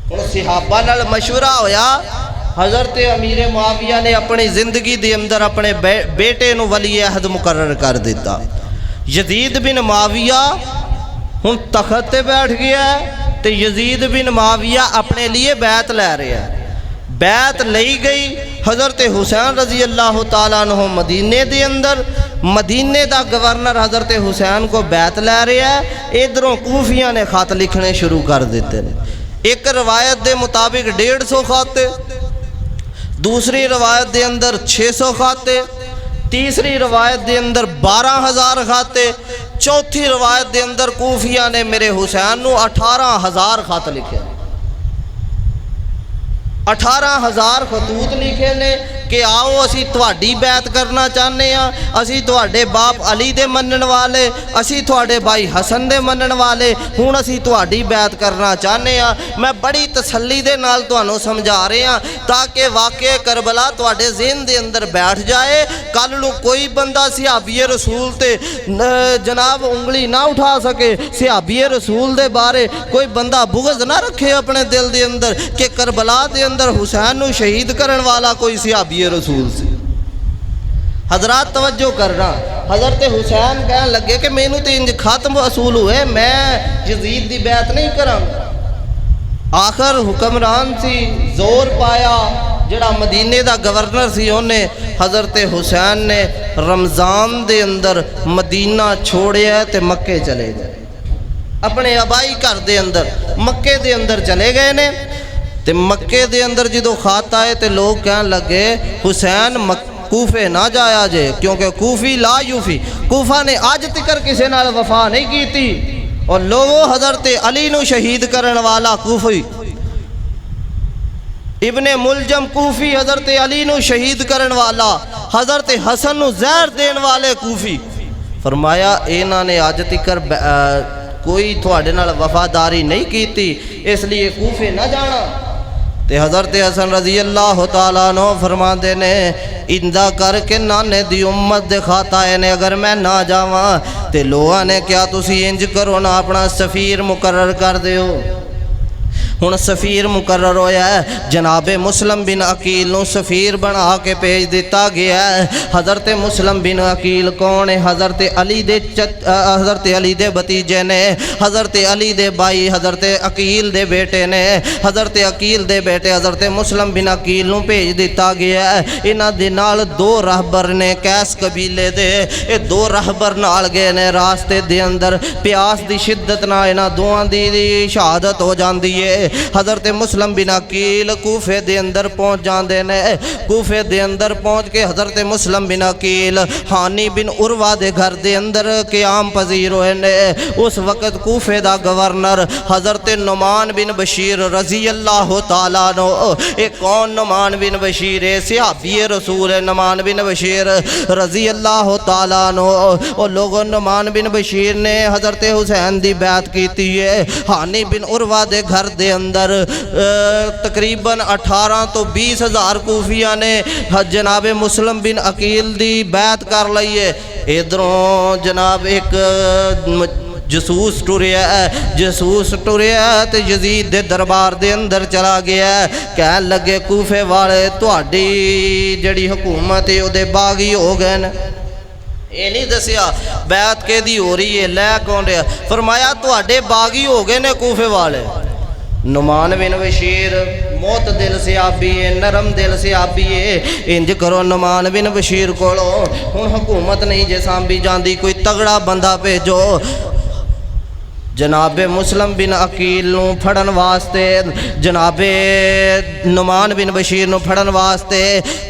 हुण सहाबा नाल मशवरा होया। हज़रत अमीर मुआविया ने अपनी जिंदगी दे अंदर अपने बेटे नू वली अहद मुकर्रर कर दिता। यजीद बिन मुआविया हुण तखत ते बैठ गया तो यजीद बिन माविया अपने लिए बैत लै रहा है। बैत लई गई हज़रत हुसैन रजी अल्लाह तआला अन्हु मदीने दे अंदर, मदीने का गवर्नर हज़रत हुसैन को बैत लै रहा है। इधरों कूफिया ने खत लिखने शुरू कर दिते हैं। एक रवायत के मुताबिक 150 खाते, दूसरी रवायत के अंदर 600 खाते, तीसरी रवायत के अंदर 12,000 खाते, चौथी रवायत के अंदर कूफिया ने मेरे हुसैन को 18,000 खत लिखे, 18,000 खतूत लिखे ने कि आओ असी तुहाडी बैत करना चाहते हैं, असी तुहाडे बाप अली दे मनण वाले, असी तुहाडे भाई हसन दे मनण वाले, हुण असी तुहाडी बैत करना चाहते हैं। मैं बड़ी तसल्ली दे नाल तुहानू समझा रहा ताकि वाक़े करबला तुहाडे ज़हन दे अंदर बैठ जाए। कल नू कोई बंदा सहाबी रसूल ते जनाब उंगली ना उठा सके, सहाबी रसूल दे बारे कोई बंदा बुग़ज़ ना रखे अपने दिल दे अंदर कि करबला दे अंदर हुसैन नू शहीद करने वाला कोई सहाबी रसूल से। हजरात तवज्जो करना, हज़रत हुसैन कह लगे कि मैनू तो इंज खत्म वसूल हुए, मैं यजीद की बैत नहीं करांगा। आखिर हुक्मरान सी जोर पाया, जड़ा मदीने का गवर्नर सी, उन्हें हज़रत हुसैन ने रमज़ान दे अंदर मदीना छोड़िया ते मक्के चले गए, अपने आबाई घर दे अंदर मक्के दे अंदर चले गए ने। ते मक्के दे अंदर जो खत आए तो लोग कह लगे हुसैन कूफे ना जाया जे, क्योंकि कूफी ला यूफी, कूफा ने अज तक किसी नाल वफा नहीं की थी। और लोगों हज़रत अली नू शहीद करने वाला कूफी, इब्ने मुलजम कूफी हज़रत अली नू शहीद करने वाला, हज़रत हसन नू जहर देन वाले कूफी। फरमाया इन्हां ने अज तक कोई थोड़े नाल वफादारी नहीं की थी, इसलिए कूफे ना जाना। ते हज़रत हसन रजी अल्लाह तआला अन्हु फरमाते ने इंदा करके नाने दी उम्मत दे खाता ने, अगर मैं ना जावा तो लोगों ने क्या तुसी इंज करो ना अपना सफ़ीर मुकर्रर कर दिओ। हुण सफ़ीर मुकर्रर होया है, जनाबे मुस्लिम बिन अकील नूं सफ़ीर बना के भेज दिता गया है। हज़रत मुस्लिम बिन अकील कौन है? हज़रत अली दे भतीजे ने, हज़रत अली दे भाई हज़रत अकील दे बेटे ने, हज़रत अकील दे बेटे हज़रत मुस्लिम बिन अकील नूं भेज दिता गया है। इन्हां दे नाल 2 रहबर ने कैस कबीले दे, ये 2 रहबर नाल गए ने। रास्ते दे अंदर प्यास की शिद्दत नाल इन्हां दोवां दी शहादत हो जाती है। हज़रत मुस्लिम बिन अकील कूफे दे अंदर पहुँच जाते ने। कूफे दे अंदर पहुँच के हज़रत मुस्लिम बिन अकील हानी बिन उरवा दे घर दे अंदर क़याम पजीर होए ने। उस वक़्त कूफे दा गवर्नर हज़रत नुमान बिन बशीर रजी अल्लाह तआला अन्हु, एक कौन नुमान बिन बशीर है? सहाबी रसूल है नुमान बिन बशीर रजी अल्लाह तआला अन्हु। और लोगों नुमान बिन बशीर ने हज़रत हुसैन दी बैत की है। हानी बिन उरवा दे घर दे अंदर तकरीबन 18 तो 20 हज़ार कूफिया ने जनाब मुस्लिम बिन अकील दी बैत कर ली है। इधरों जनाब एक जसूस टुरिया है, जसूस टुरिया तो यजीद दे दरबार दे अंदर चला गया। कह लगे कूफे वाले तुहाडी जड़ी हुकूमत है उहदे बागी हो गए न। ये नहीं दसिया बैत के दी हो रही है, लै कौन रहा? फरमाया तुहाडे बागी हो गए ने कूफे वाले। नुमान बिन बशीर मोत दिल से आबी है, नरम दिल से आबी है। इंज करो नुमान बिन बशीर कोलो हुण हुकूमत नहीं जे सांभी जाती, कोई तगड़ा बंदा भेजो। जनाबे मुस्लिम बिन अकील नूं फड़न वास्ते, जनाबे नुमान बिन बशीर नूं फड़न वास्ते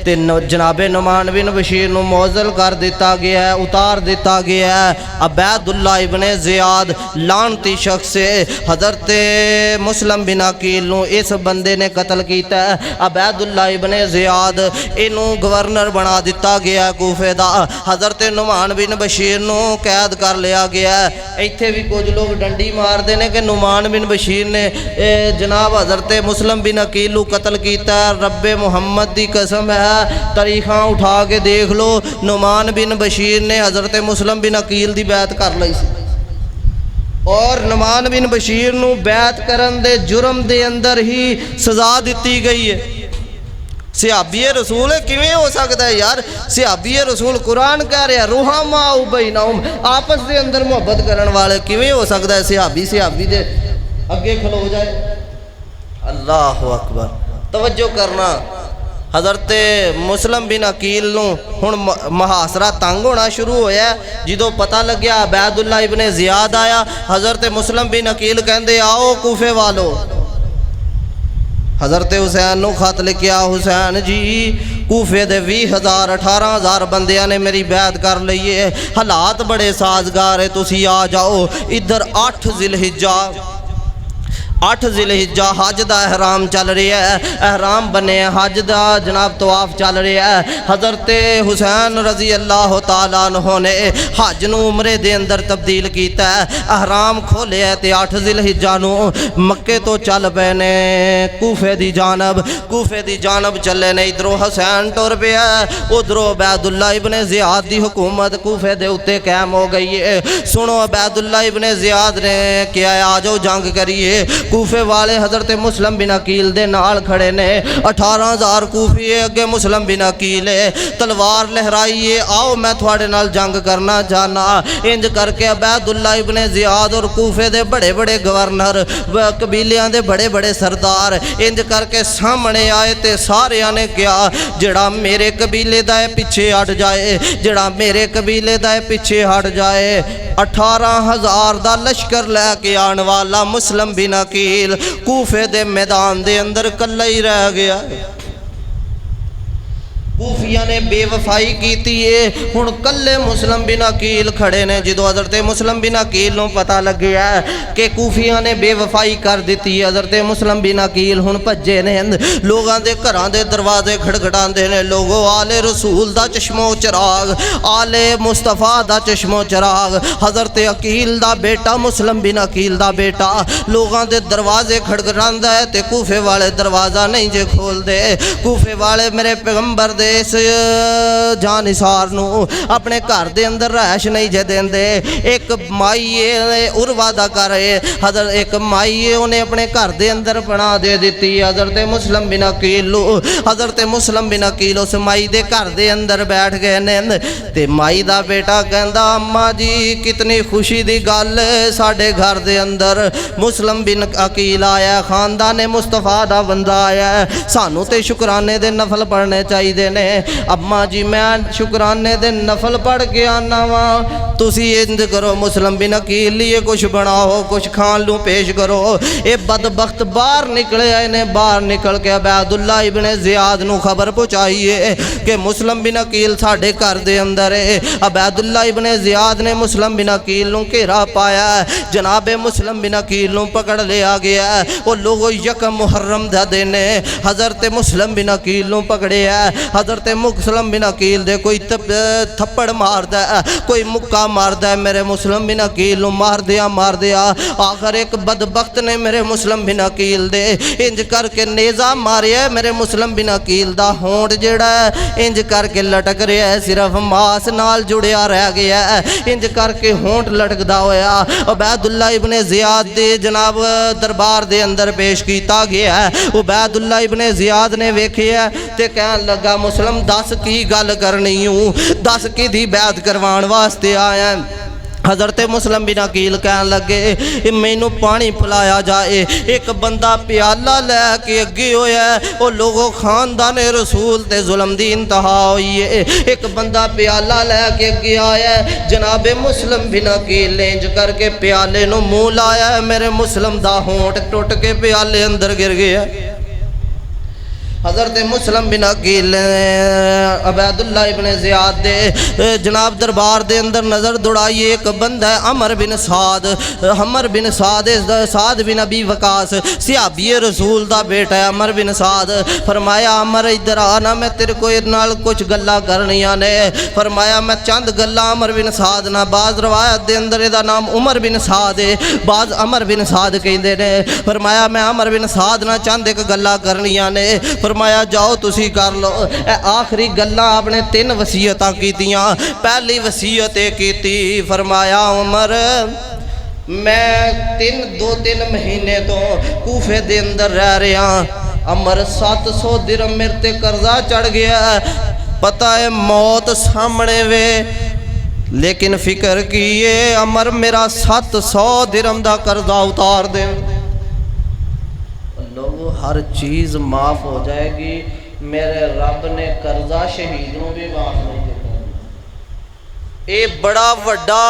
ते जनाबे नुमान बिन बशीर नूं मौज़ल कर दिता गया है, उतार दिता गया है। अबैदुल्ला इब्ने ज़ियाद लानती शख्स है, हज़रत मुस्लिम बिन अकील नूं इस बंदे ने कतल किया है। अबैदुल्ला इब्ने ज़ियाद इनू गवर्नर बना दिता गया कूफे दा। हज़रत नुमान बिन बशीर नूं कैद कर लिया गया है। इत्थे भी कुछ लोग डंडी मारते हैं कि नुमान बिन बशीर ने जनाब हज़रत मुस्लिम बिन अकील को कतल किया। रब्बे मुहम्मद की कसम है, तारीखां उठा के देख लो, नुमान बिन बशीर ने हज़रत मुस्लिम बिन अकील की बैत कर ली और नुमान बिन बशीर नूं बैत करन दे जुर्म दे अंदर ही सज़ा दी गई है। सिहाबी रसूल किवें हो सकता है यार? सिहाबी रसूल कुरान कह रहा रुहमा बैनहुम, आपस के अंदर मुहब्बत करने वाले किवें हो सकता है सिहाबी दे अगे खलो जाए? अल्लाह अकबर। तवज्जो करना, हज़रत मुस्लिम बिन अकील नूं हुण मुहासरा तंग होना शुरू होया जो पता लग्या अबैदुल्ला इब्ने ज़ियाद आया। हज़रत मुस्लिम बिन अकील कहंदे आओ कूफे वालो। हज़रत हुसैन नूं खत लिखिया, हुसैन जी कूफे दे 20,000 18,000 बंदियां ने मेरी बैत कर लई है, हालात बड़े साजगार है, तुसी आ जाओ। इधर 8 ज़िलहिज्जा 8 ज़िलहिज्जा हज का एहराम चल रहा है, एहराम बने हज का जनाब तवाफ चल रहा है। हज़रत हुसैन रजी अल्लाह तआला अन्हु ने हज नूं उमरे दे अंदर तब्दील किया है, एहराम खोलिया ते 8 ज़िलहिज्जा नूं मक्के तो चल पे ने कूफे की जानब, कूफे की जानब चले ने। इधरों हुसैन टुर पिया, उधरों अबैदुल्ला इब्ने ज़ियाद की हुकूमत कूफे दे उत्ते कायम हो गई है। सुनो अबैदुल्ला इब्ने ज़ियाद ने क्या आ जाओ जंग करिए। कूफे वाले हज़रत मुस्लिम बिन अकील दे नाल खड़े ने, 18,000 कूफी अगे मुस्लिम बिन अकील है, तलवार लहराइए आओ मैं थोड़े नाल जंग करना चाहना। इंज करके अबैदुल्ला इब्ने ज़ियाद और कूफे दे बड़े बड़े गवर्नर कबीलियां दे बड़े बड़े सरदार इंज करके सामने आए ते सारिया ने कहा जिहड़ा मेरे कबीले दा पिछे हट जाए, जिहड़ा मेरे कबीले दा पिछे हट जाए। 18,000 दा लश्कर लैके आने वाला मुस्लिम बिन अकील कूफे दे मैदान दे अंदर कल्ला ही रह गया। कूफिया ने बेवफाई की है, हुण कल्ले मुस्लिम बिन अकील खड़े ने। जो हज़रत मुस्लिम बिन अकील नूं पता लगे कि कूफिया ने बेवफाई कर दी है, हज़रत मुस्लिम बिन अकील हुण भज्जे ने, लोगों के घरां दे दरवाजे खड़खड़ाते हैं। लोगों आले रसूल दा चश्मो चिराग, आले मुस्तफा दा चश्मो चिराग, हज़रत अकील दा बेटा मुस्लिम बिन अकील दा बेटा लोगों के दरवाजे खड़खड़ांदा है ते कूफे वाले दरवाज़ा नहीं जे खोलते। कूफे वाले मेरे पैगंबर दे इस जानिसार नूं अपने घर दे अंदर रहायश नहीं जे देंदे। एक माई उर्वा दा घर है, हज़रत एक माई उन्हें अपने घर दे अंदर बना दे दी। हज़रत मुस्लिम बिन अकील हज़रत मुस्लिम बिन अकील उस माई दे घर दे अंदर बैठ गए ने ते माई दा बेटा कहंदा अम्मा जी कितनी खुशी दी गल है, साडे घर दे अंदर मुस्लिम बिन अकील आया, खानदान मुस्तफा दा बंदा आया, सानू ते शुकराने दे नफल पढ़ने चाहिए ने। अम्मा जी मैं शुकराने दे नफल पढ़ के आना वा, तुसी इंज करो मुस्लिम बिन अकील लिए कुछ बनाओ, कुछ खान लू पेश करो। ये बदबख्त बाहर निकले आए ने, बाहर निकल के अबैदुल्ला इब्ने ज़ियाद नू खबर पहुँचाइए कि मुस्लिम बिन अकील साढ़े घर दे अंदर है। अबैदुल्ला इब्ने ज़ियाद ने मुस्लिम बिन अकील नू घेरा पाया, जनाबे मुस्लिम बिन अकील नू पकड़ लिया गया। वो लोगों यकम मुहर्रम दा दिन हज़रत मुस्लिम बिन अकील नू पकड़े है। हज़रत मुस्लिम बिन अकील दे कोई थप्पड़ मारदा है, कोई मुक्का मारदा है, मेरे मुस्लिम बिन अकील नू मार दिया। आखिर एक बदबख्त ने मेरे मुस्लिम बिन अकील दे इंज करके नेज़ा मारिया, मेरे मुस्लिम बिन अकील दा होंठ जिहड़ा है इंज करके लटक रहा है, सिर्फ मास नाल जुड़िया रह गया है। इंज करके होंठ लटकदा होया अबैदुल्ला इब्ने ज़ियाद दे जनाब दरबार दे अंदर पेश किया गया है। अबैदुल्ला इब्ने ज़ियाद ने वेखिया ते कहन लगा मुस्लिम दस की गल करनी हूँ, दस कि दी बैत करवाण वास्ते आया। हज़रत मुस्लिम बिन अकील कहन लगे मैनू पानी पिलाया जाए। एक बंदा प्याला लैके अगे होया, वो लोगों खानदान रसूल ते जुल्म दी इंतहा हुई है। एक बंदा प्याला लैके अगे आया, जनाबे मुस्लिम बिन अकील ने इंज करके प्याले नू मूँह लाया, मेरे मुस्लिम दा होंठ टुट के प्याले अंदर गिर गया। हज़रत मुस्लिम बिन अकील अबैदुल्ला इब्ने ज़ियाद दे जनाब दरबार दे अंदर नज़र दौड़ाई। एक बंदा है अमर बिन साद, अमर बिन साद साद बिन अबी वकास सिहाबी रसूल दा बेटा है अमर बिन साद। फरमाया अमर इधर आना, मैं तेरे को नाल कुछ गल्लां करनियां ने। फरमाया मैं चंद गल्लां अमर बिन साद ना, बाज़ रवायत दे अंदर इहदा नाम उमर बिन साद है, बाज़ अमर बिन साद कहंदे ने। फरमाया मैं अमर बिन साद ना चंद एक गल्लां करनियां ने। फरमाया जाओ तुसी कर लो। आखिरी गल्लां आपने 3 वसीयतां कीतियां। पहली वसीयत की फरमाया उमर मैं 2-3 महीने तो कूफे दे अंदर रह रहा, अमर 700 दिरहम मेरे ते कर्जा चढ़ गया, पता है मौत सामने वे, लेकिन फिक्र कीए अमर मेरा 700 दिरहम दा कर्जा उतार दे। लोगों हर चीज़ माफ़ हो जाएगी, मेरे रब ने कर्जा शहीदों भी माफ़ नहीं किया। ये बड़ा वड्डा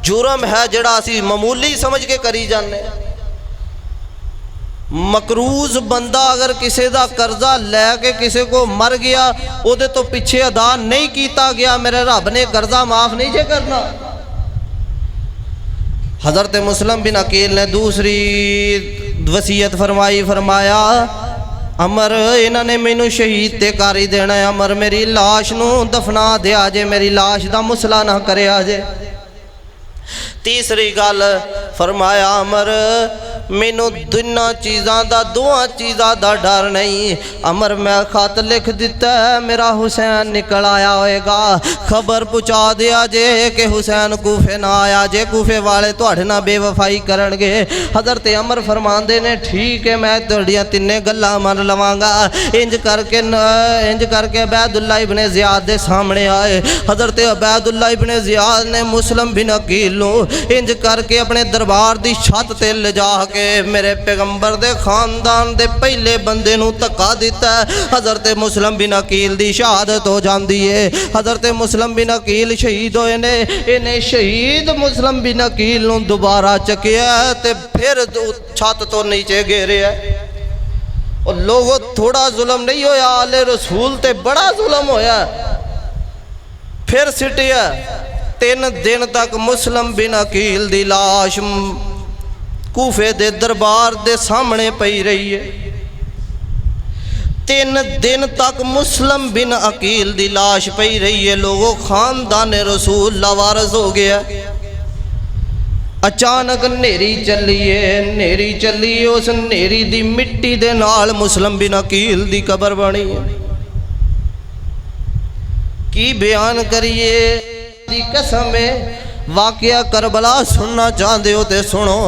जुर्म है जिहड़ा असी मामूली समझ के करी जाने। मकरूज बंदा अगर किसी का कर्जा लैके किसी को मर गया, उहदे तो पिछे अदा नहीं किया गया, मेरे रब ने कर्जा माफ़ नहीं जे करना। हज़रत मुस्लिम बिन अकील ने दूसरी वसीयत फरमाई, फरमाया अमर इन्होंने मैनू शहीद ते कर ही देना है, अमर मेरी लाश नू दफना दिया जे, मेरी लाश दा मुसला ना करे जे। तीसरी गल फरमाया अमर मैनू दुना चीज़ों का दोवां चीज़ों का डर नहीं, अमर मैं खत लिख दिता है, मेरा हुसैन निकल आया होएगा, खबर पहुँचा दिया जे कि हुसैन कूफे ना आया जे, कूफे वाले तुहाडे नाल बेवफाई करनगे। हज़रत अमर फरमांदे ने ठीक है मैं तुहाडियां तिन्ने गल्लां मन लवांगा। इंज करके अबैदुल्ला इब्ने ज़ियाद दे सामने आए। हज़रत अबैदुल्ला इब्ने ज़ियाद ने मुस्लिम बिन अकील नूं इंज करके अपने दरबार दी छत ते ले जा के मेरे पैगंबर दे खानदान दे पहले बंदे नूं धक्का दिता। हज़रत मुस्लिम बिन अकील दी शहादत हो जाती है। हज़रत मुस्लिम बिन अकील शहीद होए ने, इन्हें शहीद मुस्लिम बिन अकील नूं दोबारा चकिया ते फिर छत तो नीचे गिरिया। और लोगों थोड़ा जुल्म नहीं होया, आले रसूल ते बड़ा जुल्म होया। फिर सिटिया 3 दिन तक मुस्लिम बिन अकील दी लाश कूफे दे दरबार दे सामने पई रही है। 3 दिन तक मुस्लिम बिन अकील दी लाश पई रही है। लोगों खानदान रसूल लावारस हो गया। अचानक नेरी चली, उस नेरी दी मिट्टी दे नाल मुस्लिम बिन अकील दी कबर बनी है। की बयान करिए दी कसम है, वाकया करबला सुनना चाहते हो तो सुनो।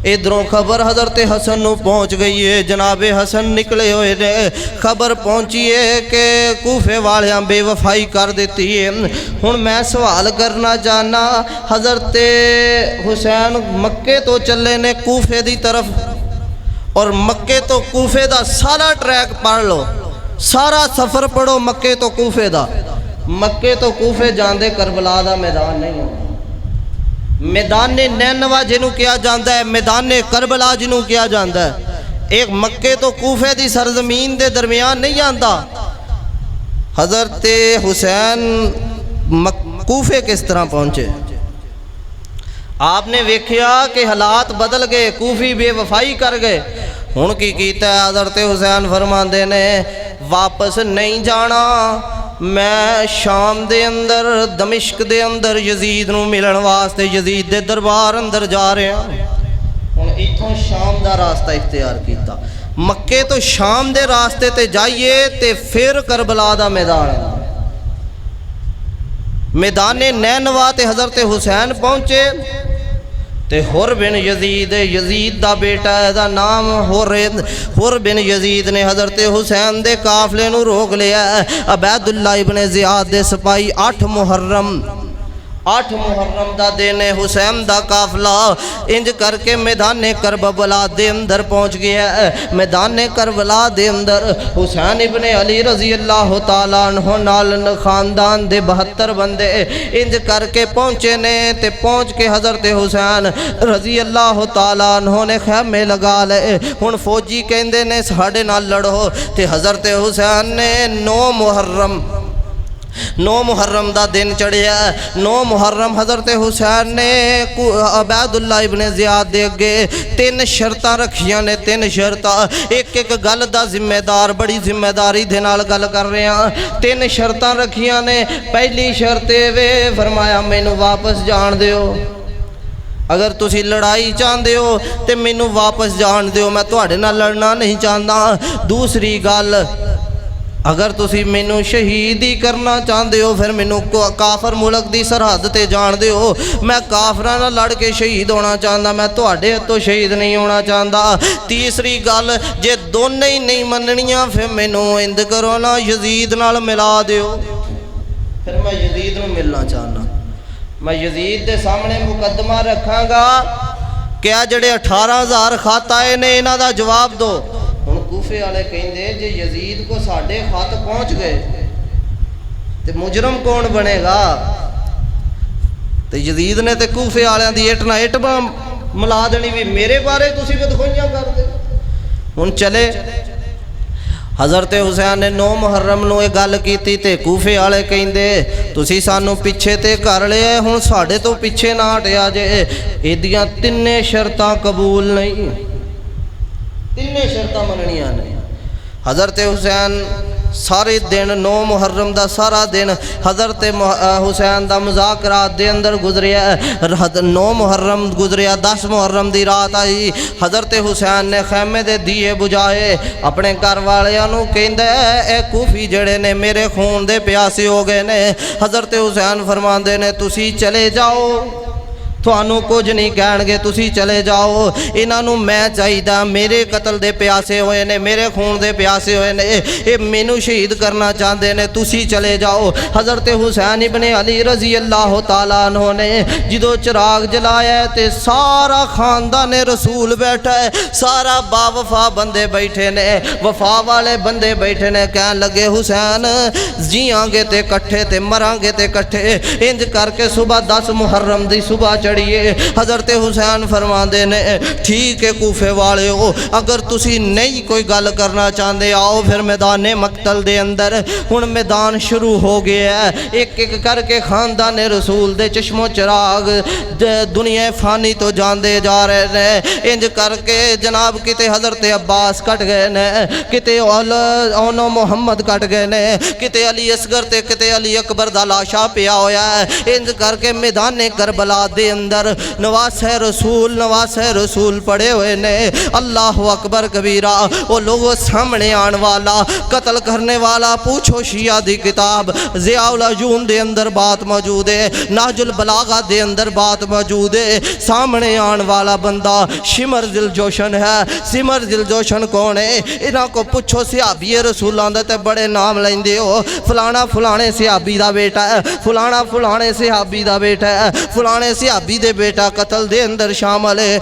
इधरों खबर हज़रत हसन नूं पहुँच गई है। जनाबे हसन निकले हुए ने, खबर पहुँची है कि कूफे वालियां बेवफाई कर देती है। हुण मैं सवाल करना चाहना, हज़रत हुसैन मक्के तो चले ने कूफे की तरफ, और मक्के तो कूफे का सारा ट्रैक पढ़ लो, सारा सफ़र पढ़ो मक्के तो कूफे का। मक्के तो कूफे जाते करबला का मैदान नहीं होता। मैदान नैनवा जिन्हों किया जाता है, मैदान करबला जिन्हों किया जाता है, एक मक्के तो कूफे की सरजमीन के दरमियान नहीं आता। हज़रत हुसैन कूफे किस तरह पहुँचे? आपने वेख्या कि हालात बदल गए, कूफी बेवफाई कर गए। हुण की कीता हज़रत हुसैन फरमांदे ने वापस नहीं जाना, मैं शाम दे अंदर दमिश्क दे अंदर यजीद नूं मिलण वास्ते यजीद दे दरबार अंदर जा रहा। हुण इत्थों शाम दा रास्ता इख्तियार कीता। मक्के तो शाम दे रास्ते ते जाइए ते फिर करबला दा मैदान, मैदाने नैनवा ते हज़रत हुसैन पहुँचे। ते हुर बिन यजीद, यजीद दा बेटा दा नाम हुर बिन यजीद ने हज़रत हुसैन दे काफले नूं रोक लिया। अबैदुल्ला इब्ने ज़ियाद दे सिपाही 8 मुहर्रम दा दिन हुसैन दा काफला इंज करके मैदान करबला दे अंदर पहुँच गया। मैदान करबला दे अंदर हुसैन इब्ने अली रजी अल्लाह तआला अन्हु नाल खानदान दे 72 बंदे इंज करके पहुँचे ने। ते पहुँच के हज़रत हुसैन रजी अल्लाह तआला अन्हु ने खैमे लगा ले। हुण फौजी कहंदे ने साडे नाल लड़ो, ते हज़रत हुसैन ने 9 मुहर्रम दा दिन चढ़िया। 9 मुहर्रम हज़रत हुसैन ने अबैदुल्ला इब्ने ज़ियाद दे अगे 3 शर्तां रखियां ने। 3 शर्तां, एक गल दा जिम्मेदार बड़ी जिम्मेदारी दे नाल गल कर रहे हैं। 3 शर्तां रखियां ने। पहली शर्त वे फरमाया मैनू वापस जान दिओ, अगर तुसी लड़ाई चाहते हो तो मैनू वापस जान दिओ, मैं तुहाडे नाल लड़ना नहीं चाहता। दूसरी गल अगर तुसी मैनू शहीद ही करना चाहते हो फिर मैनू काफर मुल्क की सरहद ते जान दो। मैं काफरां नाल लड़ के शहीद होना चाहता, मैं तुहाडे हत्थों शहीद नहीं होना चाहता। तीसरी गल, जे दोनों ही नहीं मननियां फिर मैनू इंद करो ना यजीद नाल मिला दिओ। फिर मैं यजीद नूं मिलना चाहना, मैं यजीद दे सामने मुकदमा रखांगा कि आ जिहड़े 18,000 खत आए ने इन्हां दा जवाब दो। हुण कूफे वाले कहंदे जे यजीद को साडे खत पहुँच गए तो मुजरम कौन बनेगा? तो यजीद ने तो कूफे वालियां दी इट ना इट मिला देनी भी मेरे बारे तुसीं बदखोइयां कर दे। हुण चले हज़रत हुसैन ने 9 मुहर्रम नूं ये गल कीती ते कूफे वाले कहंदे तुसीं सानू पिछे ते कर लिया, हुण साडे तो पिछे ना हटिया जे। इहदियां तिन्ने शर्तां कबूल नहीं, तिन्ने शर्तां मननियां नहीं। हज़रत हुसैन सारे दिन 9 मुहर्रम का सारा दिन हज़रत हुसैन का मुज़ाकरात दे अंदर गुजरिया। 9 मुहर्रम गुजरिया, 10 मुहर्रम की रात आई। हज़रत हुसैन ने खैमे दे दिए बुझाए, अपने घर वालियां नूं कहंदा ए कूफी जड़े ने मेरे खून दे प्यासे हो गए ने। हज़रत हुसैन फरमांदे ने तुसी चले जाओ, थानू कुछ नहीं कहणगे, तुसी चले जाओ। इन्हां नूं मैं चाहिदा, मेरे कतल दे प्यासे होए ने, मेरे खून दे प्यासे होए ने, ये मैनू शहीद करना चाहते ने, तुसी चले जाओ। हज़रत हुसैन इब्ने अली रज़ी अल्लाह तआला अन्हु ने जो चिराग जलाया तो सारा खानदान रसूल बैठा है, सारा बावफा बंदे बैठे ने, वफा वाले बंदे बैठे ने। कहन लगे हुसैन जियांगे तो कट्ठे ते मरांगे तो कट्ठे। इंज करके सुबह 10 मुहर्रम की सुबह चढ़िए। हज़रत हुसैन फरमाते ने ठीक है कूफे वाले हो, अगर तुसी नहीं कोई गल करना चाहते आओ फिर मैदान मकतल दे अंदर। हुण मैदान शुरू हो गया है, एक एक करके खानदान रसूल दे चश्मो चिराग दुनिया फानी तो जाते जा रहे ने। इंज करके जनाब किते हज़रत अब्बास कट गए ने, किते ओनो मुहम्मद कट गए ने, किते अली असगर ते किते अली अकबर दा लाशा पिया होया है। इंज करके मैदान करबला दे अंदर नवासे रसूल पड़े हुए ने। अल्लाह अकबर कबीरा। वो लोगों सामने आने वाला कत्ल करने वाला, पूछो शिया दी किताब ज़ियाउल अजून दे अंदर बात मौजूद है, नाजुल बलागा दे अंदर बात मौजूद है। सामने आने वाला बंदा शिमर दिल जोशन है। सिमर दिल जोशन कौन है? इन्हों को पूछो, सिहाबी रसूलों दे ते बड़े नाम लेंदे हो, फलाना फलाने सिहाबी दा बेटा है, फलाना फलाने सिहाबी दा बेटा है, फलाने सिहाबी दे बेटा कतल दे अंदर शामिल है।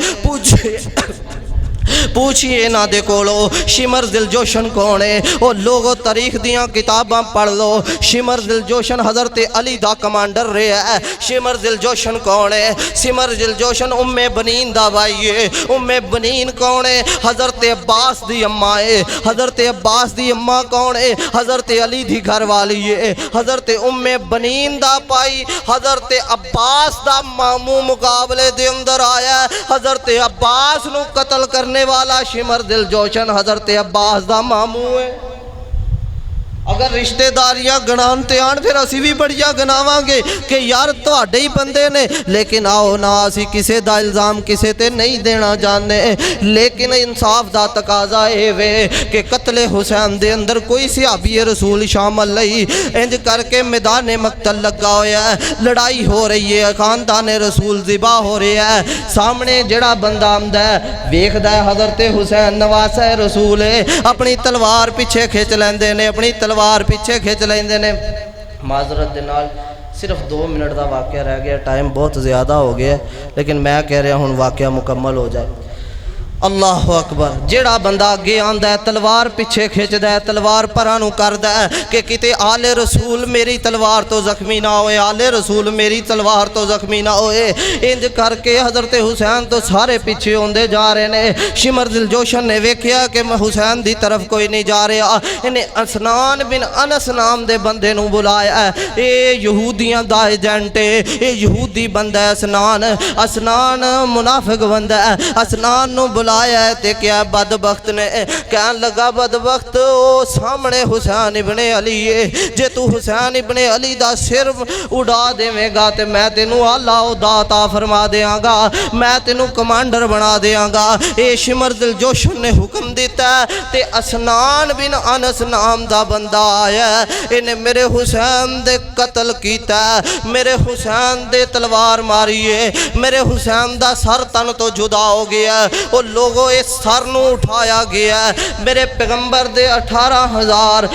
पूछिए ना दे कोलो शिमर दिल जोशन कौन है? वो लोगो तारीख दियाँ किताबां पढ़ लो। शिमर दिल जोशन हज़रत अली दा कमांडर रहा है। शिमर दिल जोशन कौन है? शिमर दिल जोशन उम्मे बनीन दा भाई है। उम्मे बनीन कौन है? हज़रत अब्बास दी अम्मा है। हज़रत अब्बास दी अम्मा कौन है? हज़रत अली दी घर वाली है। हज़रत उम्मे बनीन दा भाई हज़रत अब्बास दा मामू मुकाबले दे अंदर आया। हज़रत अब्बास नू कतल करने वाला शिमर दिल जोशन हज़रत अब्बास दा मामू है। अगर रिश्तेदारियां गणाते आन फिर असी भी बड़िया गनावांगे कि यार तुहाडे ही बंदे ने, लेकिन आओ ना असी किसे दा इल्ज़ाम किसे ते नहीं देना चाहते, लेकिन इंसाफ दा तकाजा है वे कि कत्ले हुसैन दे अंदर कोई सिहाबी रसूल शामिल नहीं। इंज करके मैदान मकतल लगा होया है, लड़ाई हो रही है, खानदान रसूल ज़िबा हो रहा है। सामने जड़ा बंदा आंदा है वेखदा है हज़रत हुसैन नवासा रसूल है, अपनी तलवार पीछे खिंच लैंदे ने, अपनी तलवार पीछे खिंच लेंदे ने। माजरत दे नाल सिर्फ 2 मिनट का वाक़या रह गया, टाइम बहुत ज़्यादा हो गया, लेकिन मैं कह रहा हूँ वाक़या मुकम्मल हो जाए। अल्लाह अकबर। जेड़ा बंदा अगे आंदा है तलवार पिछे खिंचदा है, तलवार परां नूं करदा है कि किते आले रसूल मेरी तलवार तो जख्मी ना होए, आले रसूल मेरी तलवार तो जख्मी ना होए। इंज करके हज़रत हुसैन तो सारे पिछे होंदे जा रहे ने। शिमर दिल जोशन ने वेख्या कि हुसैन दी तरफ कोई नहीं जा रहा। इन्हें असनान बिन अनस नाम दे बंदे नूं बुलाया है। ये यहूदियां दा एजेंट है, ये यहूदी बंदा है असनान। असनान मुनाफिक बंदा है। असनान नूं बुला बुलाया है ते क्या बदबख्त ने कहन लगा बदबख्त ओ सामने हुसैन इब्ने अली है, जे तू हुसैन इब्ने अली दा सिर उड़ा देवेगा ते मैं तेनू आला उहदा अता फरमा देंगा, मैं तेनू कमांडर बना देंगा। ये शिमर दिलजोशन ने हुक्म दिता ते असनान बिन अनस नाम दा बंदा आया, इन्हें मेरे हुसैन दे कत्ल कीता, मेरे हुसैन दे तलवार मारी है, मेरे हुसैन दा सर तन तो जुदा हो गया। वो लोगों इस सर नू उठाया गया, मेरे पैगंबर दे 18,000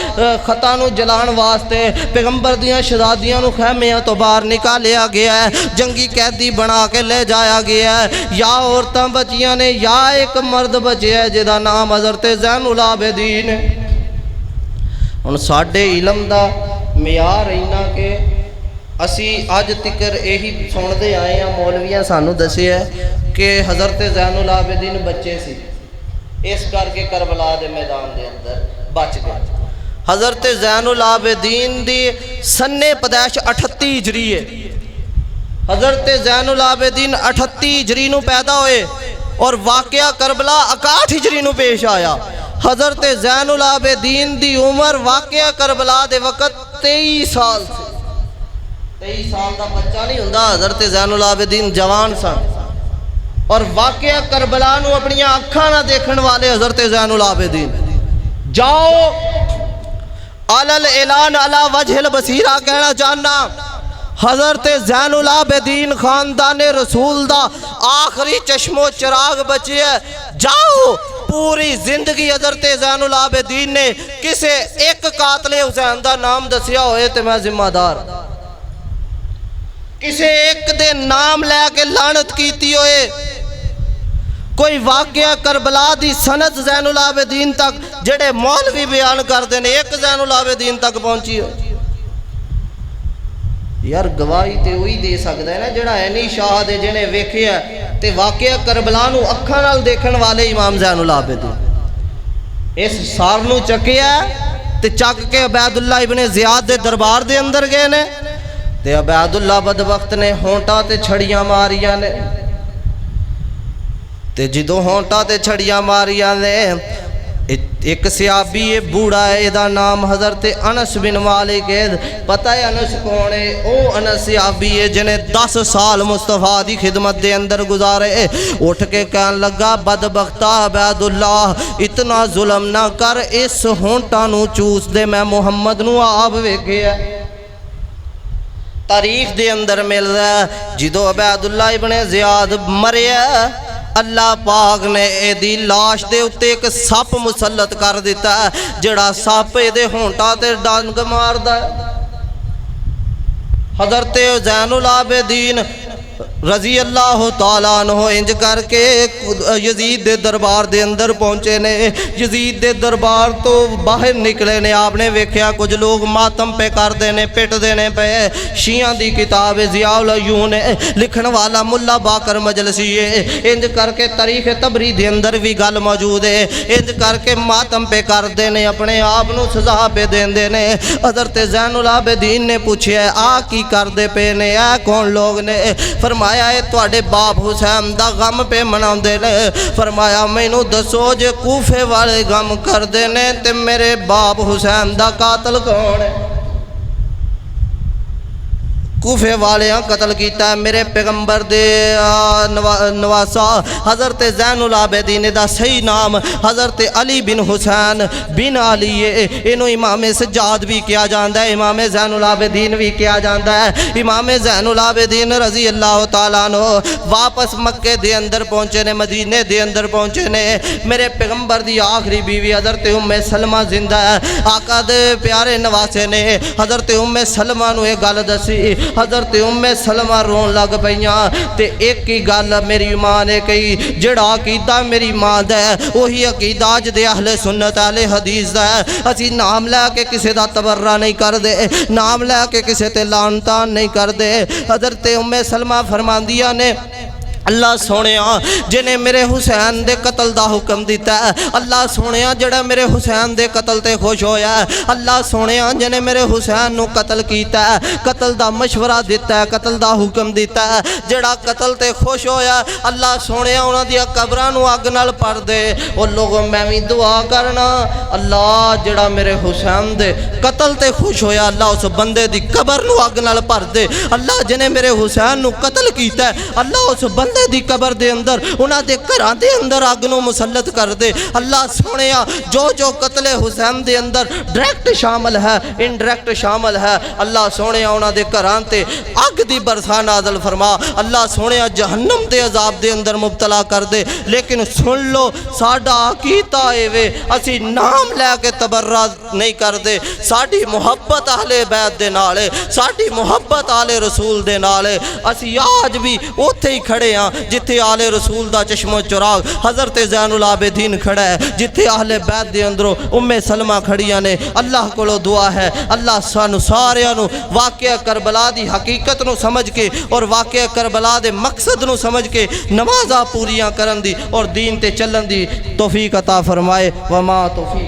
खतां नू जलाण वास्ते पैगंबर दियां शहजादियां नू खैमियां तो बाहर निकालिया गया, जंगी कैदी बना के ले जाया गया। या औरतां बचियां ने या एक मर्द बचिया जिहदा नाम हज़रत ज़ैनुल आबिदीन है। हुण साडे इलम दा मियार इन्ना के असी अज तिकर यही सुनते आए हैं, मौलवियां सानू दसिया कि हज़रत ज़ैनुल आबिदीन बच्चे सी, इस करके करबला दे मैदान दे अंदर बच गए। हज़रत ज़ैनुल आबिदीन दी सन्ने पैदाइश 38 हिजरी है। हज़रत ज़ैनुल आबिदीन 38 हिजरी नू पैदा होए और वाक़या करबला 61 हिजरी नू पेश आया। हज़रत ज़ैनुल आबिदीन दी उम्र वाक़या करबला दे वक़्त 23 साल से 23 साल का बच्चा नहीं हुंदा। हज़रत ज़ैनुल आबिदीन जवान सन और वाक़या करबला नू अपनी अखां ना देखण वाले हज़रत ज़ैनुल आबिदीन जाओ अलल ऐलान अला वजहिल बसीरा कहना चाहना, हज़रत ज़ैनुल आबिदीन खानदान रसूल दा आखिरी चश्मो चिराग बचे है। जाओ पूरी जिंदगी हज़रत ज़ैनुल आबिदीन ने किसे एक कातले हुसैन दा नाम दसिया होए ते मैं जिम्मेदार, किसे एक दे नाम लैके लानत कीती होए, कोई वाक़या करबला दी सनद ज़ैनुल आबिदीन तक जेड़े मौलवी बयान करते हैं एक ज़ैनुल आबिदीन तक पहुंची हो। यार गवाही तो वही दे सकता है ना जेड़ा ऐनी शाह दे जिन्हें वेखिया ते वाक़या करबला नू अखां नाल देखण वाले इमाम ज़ैनुल आबिदीन इस सार नू चकिया ते चक के अबैदुल्ला इब्ने ज़ियाद दे दरबार दे अंदर गए ने ते अबैदुल्ला बदबख्त ने होंठा ते छड़ियां मारियां ने ते जिदों होंठा ते छड़ियां मारियां ने एक सियाबी है बूढ़ा है, इहदा नाम हज़रत अनस बिन मालिक है। पता है अनस कौन है? ओ अनस सियाबी है जिन्हें 10 साल मुस्तफ़ा दी खिदमत दे अंदर गुजारे। उठ के कहन लगा बदबख्ता अबैदुल्ला इतना जुल्म ना कर, इस होंठा नू चूस दे, मैं मुहम्मद नू आप वेखिया तारीख दे अंदर मिल रहा है। जिदों अबैदुल्ला इब्ने ज़ियाद मरिया अल्लाह पाक ने एदी लाश दे उत्ते एक सप मुसलत कर दिता है, जड़ा सप एदे होंठा ते डंग मारदा है। हज़रत ज़ैनुल आबिदीन रजी अल्लाह तआला अन्हु इंज करके यजीद दे दरबार दे अंदर पहुंचे ने। यजीद दे दरबार तो बाहर निकले ने, आपने वेख्या कुछ लोग मातम पे करते ने, पिटते ने पे। शिया दी किताब ज़ियाउल अयून लिखण वाला मुल्ला बाकर मजलसी है। इंज करके तारीख तबरी दे अंदर भी गल मौजूद है। इंज करके मातम पे करते ने, अपने आप नू सजा पे देंदे ने। हज़रत ज़ैनुल आबिदीन ने पूछया आ की करदे पे ने, आ कौन लोग ने? फरमाया है तुहाडे बाप हुसैन दा गम पे मनाउंदे ने। फरमाया मैनू दसो जे कूफे वाले गम करदे ने ते मेरे बाप हुसैन दा कातल कौन है? कूफे वाले कतल किया मेरे पैगंबर दे नवासा हज़रत ज़ैनुल आबिदीन दा सही नाम हज़रत अली बिन हुसैन बिन अली है। इनू इमाम सज्जाद भी किया जाता है, इमाम ज़ैनुल आबिदीन भी किया जाता है। इमाम ज़ैनुल आबिदीन रजी अल्लाह तआला अन्हु वापस मक्के दे अंदर पहुँचे ने, मदीने दे अंदर पहुँचे ने। मेरे पैगंबर दी आखिरी बीवी हज़रत उम्मे सलमा जिंदा है। आका दे प्यारे नवासे ने हज़रत उम्मे सलमा नू एक गल दसी। हज़रत उम्मे सलमा रोन लग पईयां ते एक ही गल मेरी मां ने कही, जिहड़ा अकीदा मेरी मां दा है वही अकीदा अज दे अहले सुन्नत अहले हदीस दा है। असी नाम लैके किसी दा तबर्रा नहीं करदे, नाम लैके किसी ते लानतान नहीं करदे। हज़रत उम्मे सलमा फरमांदियां ने अल्लाह सोने जिन्हें मेरे हुसैन दे कतल दा हुक्म दिता है, अल्लाह सोने जड़ा मेरे हुसैन दे कतल ते खुश होया है, अल्लाह सोने जिन्हें मेरे हुसैन नू कतल कीता है, कतल दा मशवरा दिता है, कतल दा हुक्म दिता है, जड़ा कतल ते खुश होया अल्लाह सोने उन्हां दी कब्रां नू अग नाल भर दे। और लोगों मैं भी दुआ करना अल्लाह जड़ा मेरे हुसैन दे कतल ते खुश होया अल्लाह उस बंदे दी कबर नू अग नाल भर दे। अल्लाह जिन्हें मेरे हुसैन नू कतल कीता है अल्लाह उस बंदे दी कबर दे अंदर उन्हां दे घरां दे अंदर अग नू मुसल्लत कर दे। अल्लाह सोने जो जो कतले हुसैन दे अंदर डायरेक्ट शामिल है इनडायरेक्ट शामिल है अल्लाह सोने उन्हां दे घरां ते अग दी बरसा नाज़िल फरमा। अल्लाह सोने जहन्नम दे अजाब दे अंदर मुबतला कर दे। लेकिन सुन लो साडा अकीदा एवे असी नाम लैके तबर्रा नहीं करते, साडी मुहब्बत अहले बैत दे नाल है, साडी मुहब्बत आले रसूल दे नाल है। असी आज भी उत्थे ही खड़े हाँ जिथे आले रसूल दा चश्मो चुराग हज़रत ज़ैनुल आबिदीन खड़ा है, जिथे अहले बैत दे अंदरों उम्मे सलमा खड़ियां ने। अल्लाह कोलों दुआ है अल्लाह सानू सारियां नू वाक़या करबला दी हकीकत नू समझ के और वाक़या करबला दे मकसद नू समझ के नमाज़ां पूरियां करन दी और दीन ते चलन दी तौफीक अता फरमाए। वमा तौफीक